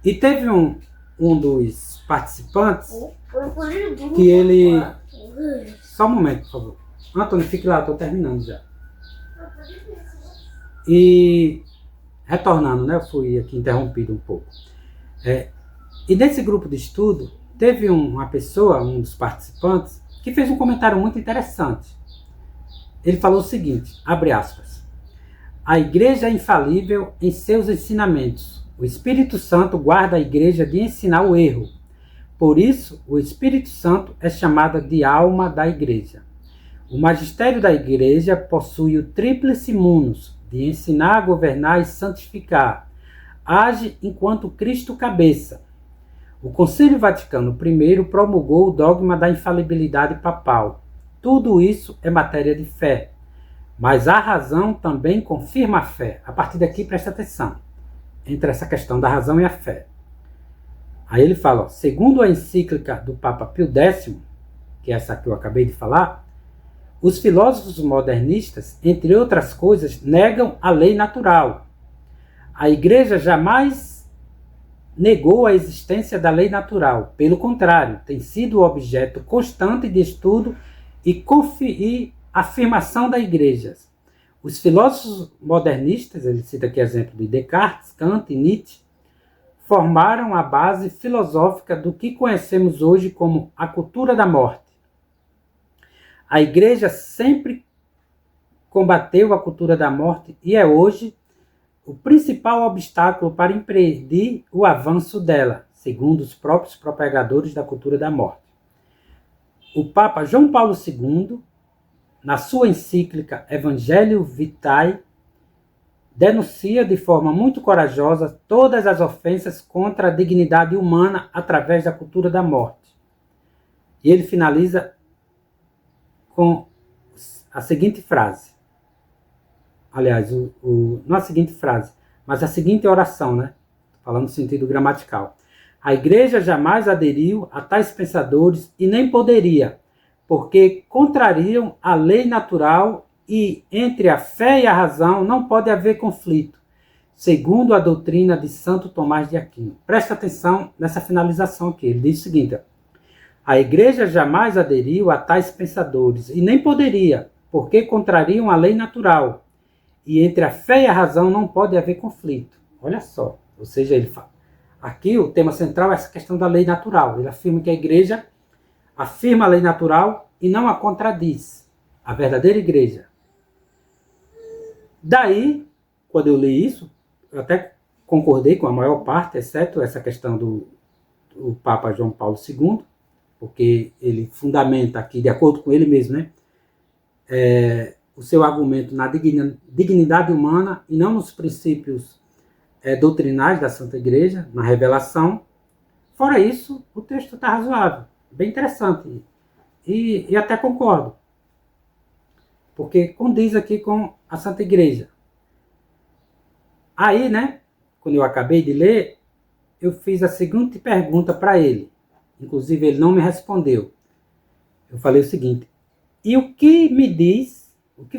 E teve um dos participantes que ele... Só um momento, por favor. Antônio, fique lá, estou terminando já. E retornando, né? Eu fui aqui interrompido um pouco. E nesse grupo de estudo, teve uma pessoa, um dos participantes, que fez um comentário muito interessante. Ele falou o seguinte, abre aspas, a igreja é infalível em seus ensinamentos. O Espírito Santo guarda a igreja de ensinar o erro. Por isso, o Espírito Santo é chamada de alma da igreja. O magistério da igreja possui o tríplice munus de ensinar, governar e santificar. Age enquanto Cristo cabeça. O Concílio Vaticano I promulgou o dogma da infalibilidade papal. Tudo isso é matéria de fé. Mas a razão também confirma a fé. A partir daqui, presta atenção. Entre essa questão da razão e a fé. Aí ele fala, ó, segundo a encíclica do Papa Pio X, que é essa que eu acabei de falar, os filósofos modernistas, entre outras coisas, negam a lei natural. A Igreja jamais negou a existência da lei natural. Pelo contrário, tem sido objeto constante de estudo e afirmação da Igreja. Os filósofos modernistas, ele cita aqui exemplo de Descartes, Kant e Nietzsche, formaram a base filosófica do que conhecemos hoje como a cultura da morte. A Igreja sempre combateu a cultura da morte e é hoje o principal obstáculo para impedir o avanço dela, segundo os próprios propagadores da cultura da morte. O Papa João Paulo II, na sua encíclica Evangelii Vitae, denuncia de forma muito corajosa todas as ofensas contra a dignidade humana através da cultura da morte. E ele finaliza com a seguinte frase. Aliás, não a seguinte frase, mas a seguinte oração, né? Falando no sentido gramatical. A Igreja jamais aderiu a tais pensadores e nem poderia, porque contrariam a lei natural e entre a fé e a razão não pode haver conflito, segundo a doutrina de Santo Tomás de Aquino. Presta atenção nessa finalização aqui. Ele diz o seguinte, a Igreja jamais aderiu a tais pensadores e nem poderia, porque contrariam a lei natural. E entre a fé e a razão não pode haver conflito. Olha só. Ou seja, ele fala. Aqui o tema central é essa questão da lei natural. Ele afirma que a Igreja afirma a lei natural e não a contradiz. A verdadeira Igreja. Daí, quando eu li isso, eu até concordei com a maior parte, exceto essa questão do Papa João Paulo II, porque ele fundamenta aqui, de acordo com ele mesmo, né? O seu argumento na dignidade humana e não nos princípios doutrinais da Santa Igreja, na revelação. Fora isso, o texto está razoável, bem interessante. E até concordo, porque condiz aqui com a Santa Igreja. Aí, né, quando eu acabei de ler, eu fiz a seguinte pergunta para ele. Inclusive, ele não me respondeu. Eu falei o seguinte, e o que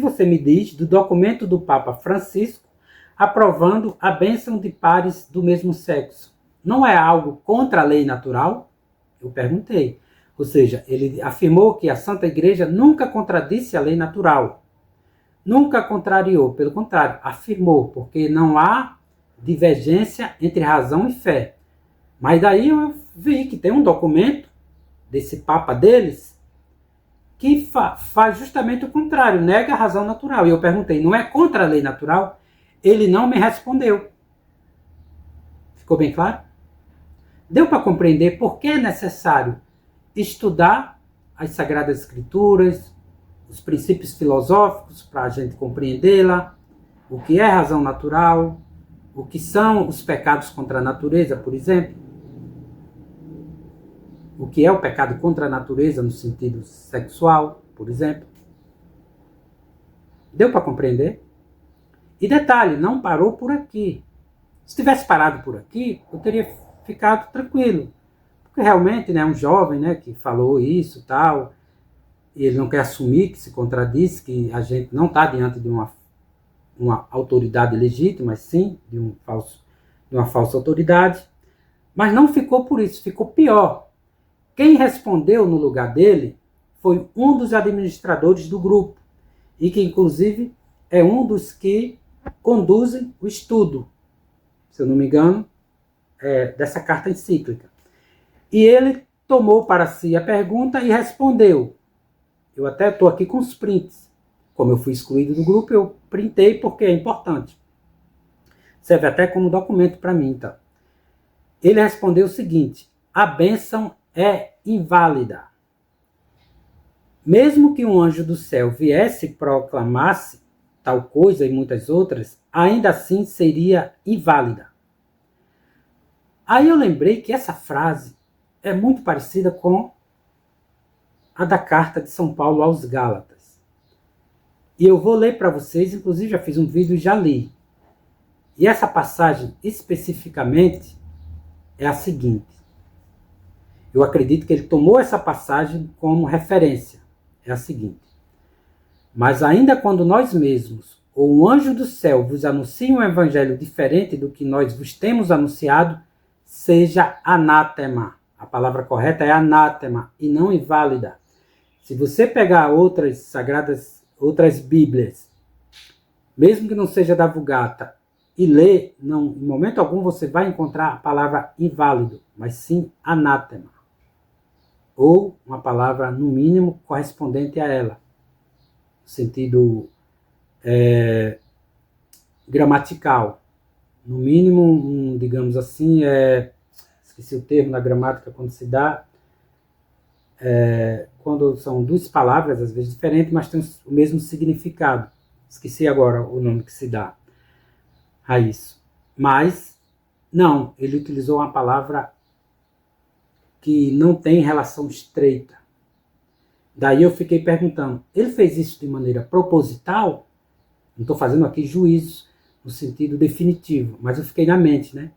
você me diz do documento do Papa Francisco aprovando a bênção de pares do mesmo sexo? não é algo contra a lei natural? Eu perguntei. Ou seja, ele afirmou que a Santa Igreja nunca contradisse a lei natural. Nunca contrariou, pelo contrário, afirmou, porque não há divergência entre razão e fé. Mas daí eu vi que tem um documento desse Papa deles que faz justamente o contrário, nega a razão natural. E eu perguntei, não é contra a lei natural? Ele não me respondeu. Ficou bem claro? Deu para compreender por que é necessário estudar as Sagradas Escrituras, os princípios filosóficos para a gente compreendê-la, o que é razão natural, o que são os pecados contra a natureza, por exemplo. O que é o pecado contra a natureza no sentido sexual, por exemplo. Deu para compreender? E detalhe, não parou por aqui. Se tivesse parado por aqui, eu teria ficado tranquilo. Porque realmente, né, um jovem, né, que falou isso e tal, e ele não quer assumir que se contradiz, que a gente não está diante de uma autoridade legítima, mas sim de uma falsa autoridade. Mas não ficou por isso, ficou pior. Quem respondeu no lugar dele foi um dos administradores do grupo, e que inclusive é um dos que conduzem o estudo, se eu não me engano, dessa carta encíclica. E ele tomou para si a pergunta e respondeu. Eu até estou aqui com os prints. Como eu fui excluído do grupo, eu printei porque é importante. Serve até como documento para mim, então. Ele respondeu o seguinte: a bênção é inválida. Mesmo que um anjo do céu viesse e proclamasse tal coisa e muitas outras, ainda assim seria inválida. Aí eu lembrei que essa frase é muito parecida com a da carta de São Paulo aos Gálatas. E eu vou ler para vocês, inclusive já fiz um vídeo e já li. E essa passagem especificamente é a seguinte. Eu acredito que ele tomou essa passagem como referência. É a seguinte. Mas ainda quando nós mesmos, ou um anjo do céu, vos anuncia um evangelho diferente do que nós vos temos anunciado, seja anátema. A palavra correta é anátema e não inválida. Se você pegar outras Bíblias, mesmo que não seja da Vulgata, e ler, não, em momento algum você vai encontrar a palavra inválido, mas sim anátema. Ou uma palavra, no mínimo, correspondente a ela. No sentido gramatical. No mínimo, digamos assim, esqueci o termo na gramática quando se dá, quando são duas palavras, às vezes diferentes, mas têm o mesmo significado. Esqueci agora o nome que se dá a isso. Mas, não, ele utilizou uma palavra que não tem relação estreita. Daí eu fiquei perguntando, ele fez isso de maneira proposital? Não estou fazendo aqui juízo no sentido definitivo, mas eu fiquei na mente, né?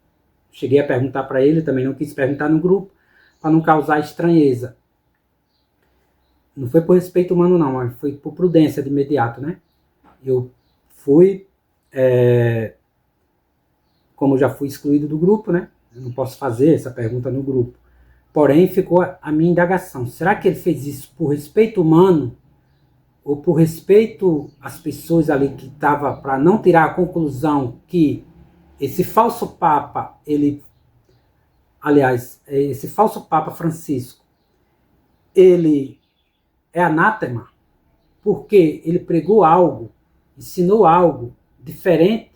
Cheguei a perguntar para ele, também não quis perguntar no grupo, para não causar estranheza. Não foi por respeito humano não, mas foi por prudência de imediato, né? Eu fui, como eu já fui excluído do grupo, né? Eu não posso fazer essa pergunta no grupo. Porém, ficou a minha indagação. Será que ele fez isso por respeito humano? Ou por respeito às pessoas ali que estavam, para não tirar a conclusão que esse falso Papa, esse falso Papa Francisco, ele é anátema, porque ele pregou algo, ensinou algo diferente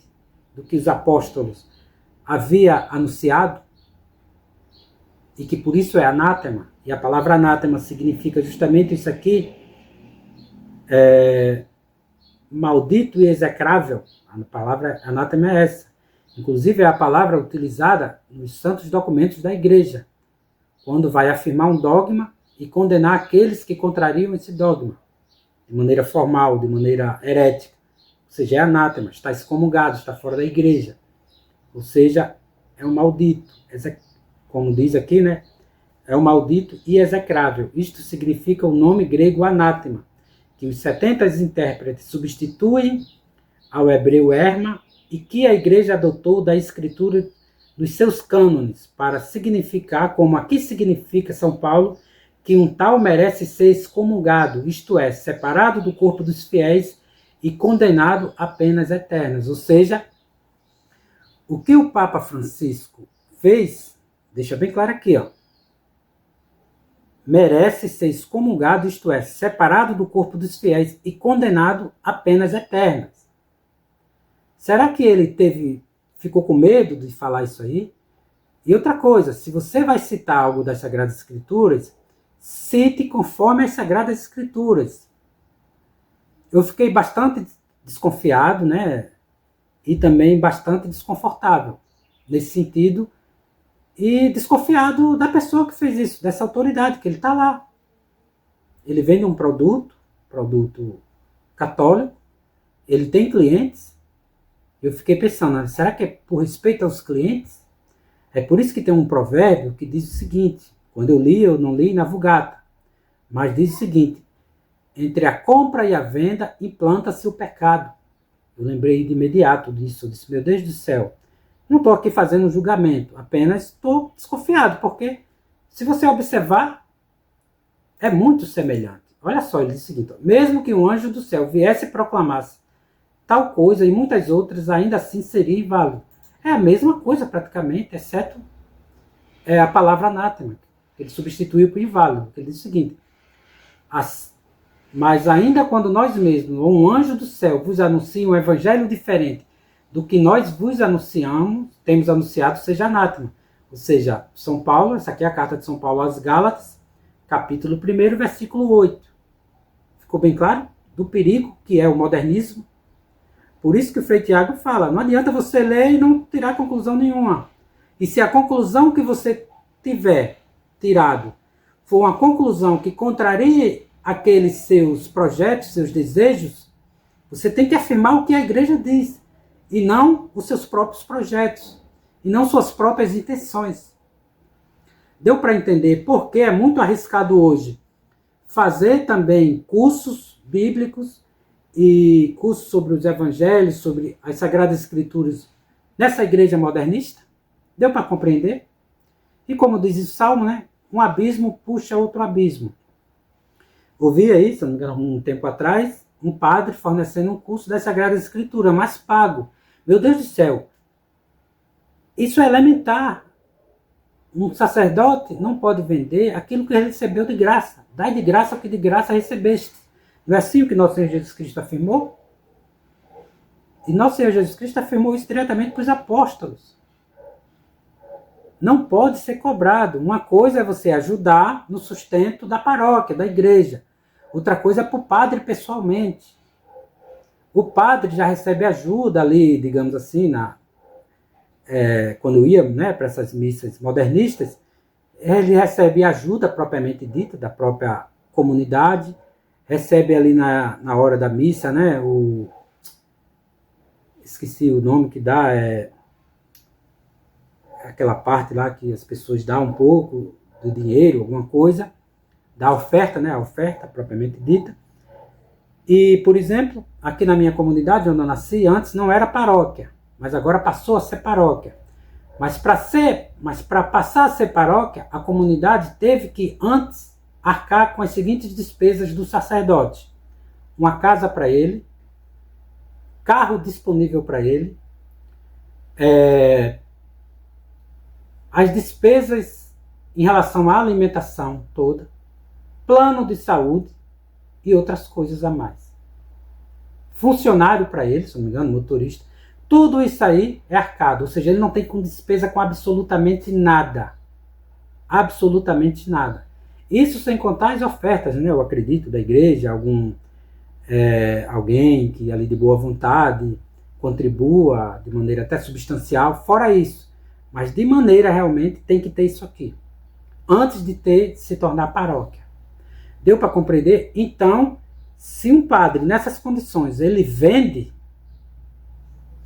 do que os apóstolos haviam anunciado, e que por isso é anátema, e a palavra anátema significa justamente isso aqui, maldito e execrável. A palavra anátema é essa. Inclusive é a palavra utilizada nos santos documentos da igreja, quando vai afirmar um dogma e condenar aqueles que contrariam esse dogma, de maneira formal, de maneira herética. Ou seja, é anátema, está excomungado, está fora da igreja. Ou seja, é um maldito, como diz aqui, né? É um maldito e execrável. Isto significa o nome grego anátema, que os 70 intérpretes substituem ao hebreu herma, e que a igreja adotou da escritura nos seus cânones para significar, como aqui significa São Paulo, que um tal merece ser excomungado, isto é, separado do corpo dos fiéis e condenado a penas eternas. Ou seja, o que o Papa Francisco fez, deixa bem claro aqui, ó, merece ser excomungado, isto é, separado do corpo dos fiéis e condenado a penas eternas. Será que ele ficou com medo de falar isso aí? E outra coisa, se você vai citar algo das Sagradas Escrituras, cite conforme as Sagradas Escrituras. Eu fiquei bastante desconfiado, né? E também bastante desconfortável nesse sentido, e desconfiado da pessoa que fez isso, dessa autoridade, que ele está lá. Ele vende um produto católico, ele tem clientes. Eu fiquei pensando, será que é por respeito aos clientes? É por isso que tem um provérbio que diz o seguinte, quando eu não li na Vulgata, mas diz o seguinte, entre a compra e a venda implanta-se o pecado. Eu lembrei de imediato disso, eu disse, meu Deus do céu, não estou aqui fazendo um julgamento, apenas estou desconfiado, porque se você observar, é muito semelhante. Olha só, ele diz o seguinte, mesmo que um anjo do céu viesse e proclamasse tal coisa e muitas outras, ainda assim seria inválido. É a mesma coisa praticamente, exceto a palavra anátema, que ele substituiu por inválido. Ele diz o seguinte, mas ainda quando nós mesmos, ou um anjo do céu, vos anuncia um evangelho diferente do que nós vos anunciamos, temos anunciado, seja anátema. Ou seja, São Paulo, essa aqui é a carta de São Paulo às Gálatas, capítulo 1, versículo 8. Ficou bem claro? Do perigo que é o modernismo. Por isso que o Frei Tiago fala, não adianta você ler e não tirar conclusão nenhuma. E se a conclusão que você tiver tirado for uma conclusão que contrarie aqueles seus projetos, seus desejos, você tem que afirmar o que a igreja diz, e não os seus próprios projetos, e não suas próprias intenções. Deu para entender por que é muito arriscado hoje fazer também cursos bíblicos e cursos sobre os evangelhos, sobre as Sagradas Escrituras nessa igreja modernista? Deu para compreender? E como diz o Salmo, né? Um abismo puxa outro abismo. Ouvi aí, se não me engano, um tempo atrás, um padre fornecendo um curso das Sagradas Escrituras, mas pago. Meu Deus do céu, isso é elementar. Um sacerdote não pode vender aquilo que ele recebeu de graça. Dai de graça o que de graça recebeste. Não é assim o que nosso Senhor Jesus Cristo afirmou? E nosso Senhor Jesus Cristo afirmou isso diretamente para os apóstolos. Não pode ser cobrado. Uma coisa é você ajudar no sustento da paróquia, da igreja. Outra coisa é para o padre pessoalmente. O padre já recebe ajuda ali, digamos assim, quando ia, né, para essas missas modernistas, ele recebe ajuda propriamente dita da própria comunidade, recebe ali na hora da missa, né, esqueci o nome que dá, aquela parte lá que as pessoas dão um pouco do dinheiro, alguma coisa, da oferta, né, a oferta propriamente dita. E, por exemplo, aqui na minha comunidade, onde eu nasci, antes não era paróquia, mas agora passou a ser paróquia. Mas para passar a ser paróquia, a comunidade teve que antes arcar com as seguintes despesas do sacerdote: uma casa para ele, carro disponível para ele, as despesas em relação à alimentação toda, plano de saúde e outras coisas a mais. Funcionário para ele, se não me engano, motorista. Tudo isso aí é arcado, ou seja, ele não tem com despesa com absolutamente nada. Absolutamente nada. Isso sem contar as ofertas, né? Eu acredito, da igreja, alguém que ali de boa vontade contribua de maneira até substancial, fora isso. Mas de maneira realmente tem que ter isso aqui, antes de se tornar paróquia. Deu para compreender? Então, se um padre nessas condições, ele vende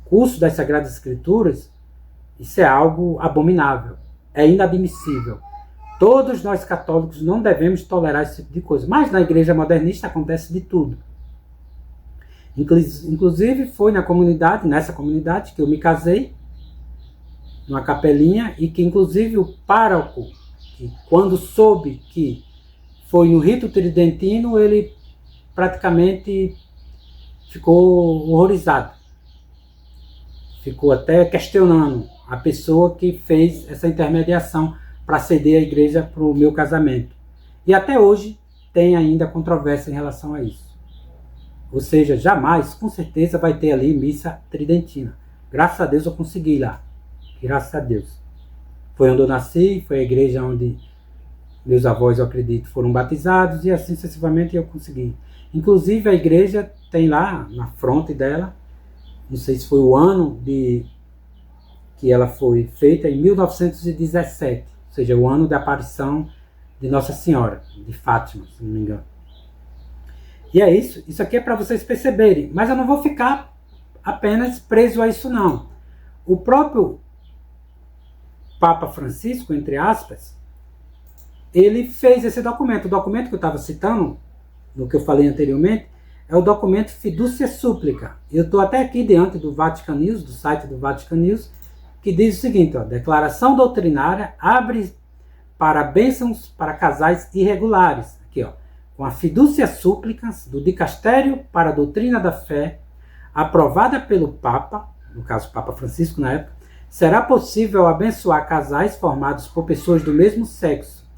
curso das Sagradas Escrituras, isso é algo abominável, é inadmissível. Todos nós católicos não devemos tolerar esse tipo de coisa, mas na igreja modernista acontece de tudo. Inclusive foi nessa comunidade que eu me casei, numa capelinha, e que inclusive o pároco, que quando soube que foi no rito tridentino, ele praticamente ficou horrorizado. Ficou até questionando a pessoa que fez essa intermediação para ceder a igreja para o meu casamento. E até hoje tem ainda controvérsia em relação a isso. Ou seja, jamais, com certeza, vai ter ali missa tridentina. Graças a Deus eu consegui ir lá. Graças a Deus. Foi onde eu nasci, foi a igreja onde meus avós, eu acredito, foram batizados, e assim sucessivamente eu consegui. Inclusive a igreja tem lá na fronte dela, não sei se foi o ano que ela foi feita, em 1917, ou seja, o ano da aparição de Nossa Senhora, de Fátima, se não me engano. E é isso. Isso aqui é para vocês perceberem. Mas eu não vou ficar apenas preso a isso, não. O próprio Papa Francisco, entre aspas, ele fez esse documento. O documento que eu estava citando, no que eu falei anteriormente, é o documento Fiducia Súplica. Eu estou até aqui diante do Vatican News, do site do Vatican News, que diz o seguinte, ó: declaração doutrinária abre para bênçãos para casais irregulares. Aqui, ó. Com a Fiducia Supplicans do Dicastério para a Doutrina da Fé, aprovada pelo Papa, no caso Papa Francisco na época, será possível abençoar casais formados por pessoas do mesmo sexo,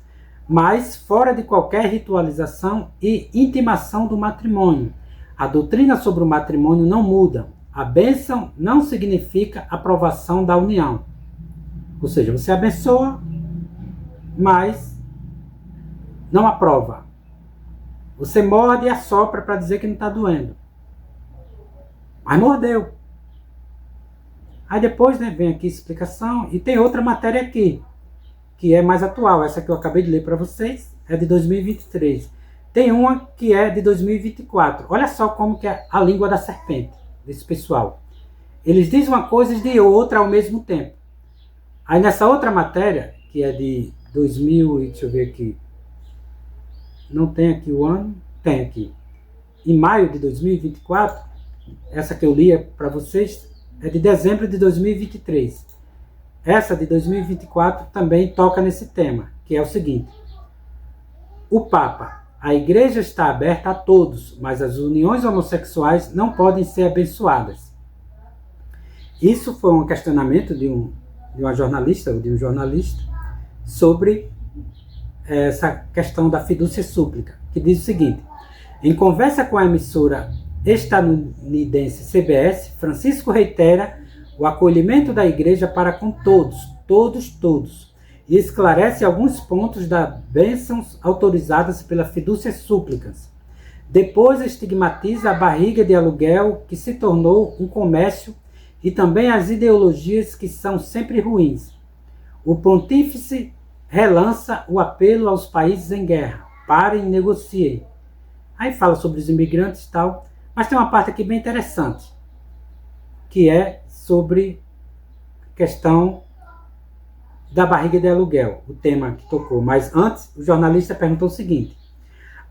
mas fora de qualquer ritualização e intimação do matrimônio. A doutrina sobre o matrimônio não muda. A bênção não significa aprovação da união. Ou seja, você abençoa, mas não aprova. Você morde e assopra para dizer que não está doendo. Mas mordeu. Aí depois, né, vem aqui a explicação. E tem outra matéria aqui, que é mais atual. Essa que eu acabei de ler para vocês é de 2023. Tem uma que é de 2024. Olha só como que é a língua da serpente desse pessoal. Eles dizem uma coisa e dizem outra ao mesmo tempo. Aí nessa outra matéria, que é de 2000, deixa eu ver aqui. Não tem aqui o ano? Tem aqui. Em maio de 2024, essa que eu li para vocês é de dezembro de 2023. Essa de 2024 também toca nesse tema, que é o seguinte: o Papa, a igreja está aberta a todos, mas as uniões homossexuais não podem ser abençoadas. Isso foi um questionamento de uma jornalista, ou de um jornalista, sobre essa questão da Fiducia Súplica, que diz o seguinte: em conversa com a emissora estadunidense CBS, Francisco reitera o acolhimento da igreja para com todos, e esclarece alguns pontos das bênçãos autorizadas pela Fiducia Supplicans. Depois estigmatiza a barriga de aluguel, que se tornou um comércio, e também as ideologias que são sempre ruins. O pontífice relança o apelo aos países em guerra: parem e negociem. Aí fala sobre os imigrantes e tal, mas tem uma parte aqui bem interessante, que é sobre a questão da barriga de aluguel, o tema que tocou. Mas antes, o jornalista perguntou o seguinte: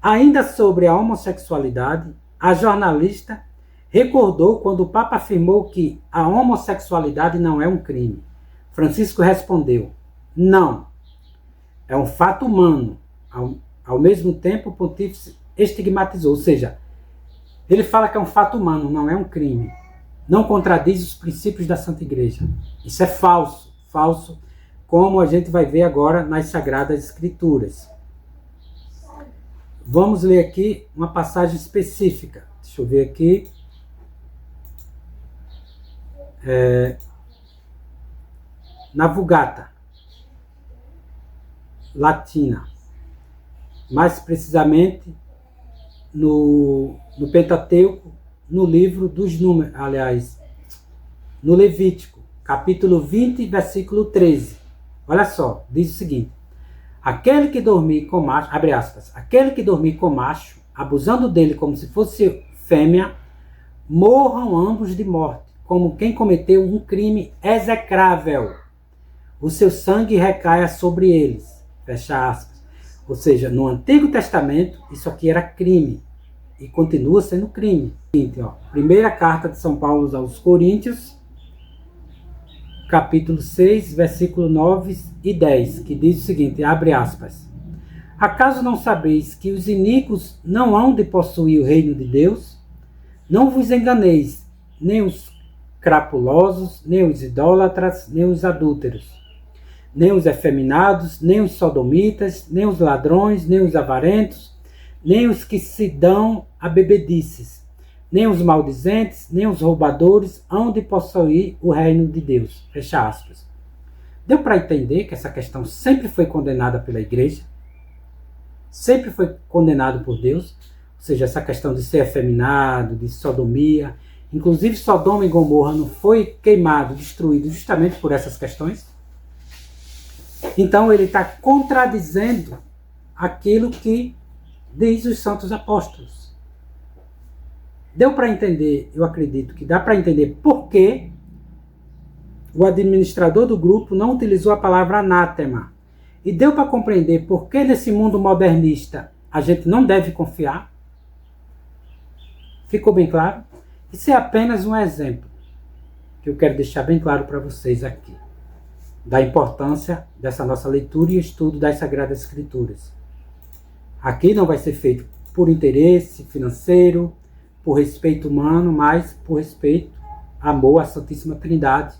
ainda sobre a homossexualidade, a jornalista recordou quando o Papa afirmou que a homossexualidade não é um crime. Francisco respondeu: não, é um fato humano. Ao mesmo tempo, o pontífice estigmatizou, ou seja, ele fala que é um fato humano, não é um crime. Não contradiz os princípios da Santa Igreja. Isso é falso, como a gente vai ver agora nas Sagradas Escrituras. Vamos ler aqui uma passagem específica. Deixa eu ver aqui. Na Vulgata Latina, mais precisamente no Pentateuco, no livro dos Números, aliás, no Levítico, capítulo 20, versículo 13. Olha só, diz o seguinte: aquele que dormir com macho, abre aspas, aquele que dormir com macho, abusando dele como se fosse fêmea, morram ambos de morte, como quem cometeu um crime execrável. O seu sangue recaia sobre eles. Fecha aspas. Ou seja, no Antigo Testamento, isso aqui era crime. E continua sendo crime. Primeira carta de São Paulo aos Coríntios, capítulo 6, versículo 9 e 10, que diz o seguinte, abre aspas. Acaso não sabeis que os iníquos não hão de possuir o reino de Deus? Não vos enganeis, nem os crapulosos, nem os idólatras, nem os adúlteros, nem os efeminados, nem os sodomitas, nem os ladrões, nem os avarentos, nem os que se dão a bebedices, nem os maldizentes, nem os roubadores hão de possuir o reino de Deus. Fecha aspas. Deu para entender que essa questão sempre foi condenada pela igreja? Sempre foi condenado por Deus? Ou seja, essa questão de ser efeminado, de sodomia. Inclusive, Sodoma e Gomorra não foi queimado, destruído justamente por essas questões? Então, ele está contradizendo aquilo que diz os santos apóstolos. Deu para entender, eu acredito que dá para entender por que o administrador do grupo não utilizou a palavra anátema. E deu para compreender por que nesse mundo modernista a gente não deve confiar? Ficou bem claro? Isso é apenas um exemplo que eu quero deixar bem claro para vocês aqui, da importância dessa nossa leitura e estudo das Sagradas Escrituras. Aqui não vai ser feito por interesse financeiro, por respeito humano, mas por respeito, amor à Santíssima Trindade,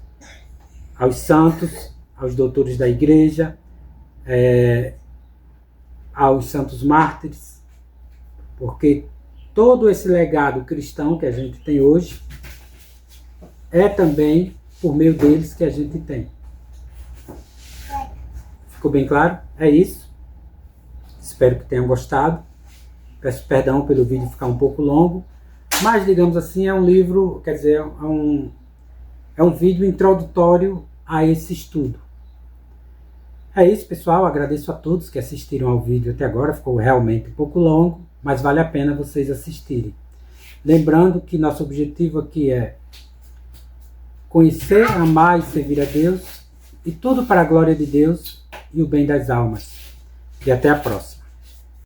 aos santos, aos doutores da igreja, aos santos mártires, porque todo esse legado cristão que a gente tem hoje é também por meio deles que a gente tem. Ficou bem claro? É isso. Espero que tenham gostado. Peço perdão pelo vídeo ficar um pouco longo, mas, digamos assim, é um livro, quer dizer, é um vídeo introdutório a esse estudo. É isso, pessoal. Agradeço a todos que assistiram ao vídeo até agora. Ficou realmente um pouco longo, mas vale a pena vocês assistirem. Lembrando que nosso objetivo aqui é conhecer, amar e servir a Deus, e tudo para a glória de Deus e o bem das almas. E até a próxima.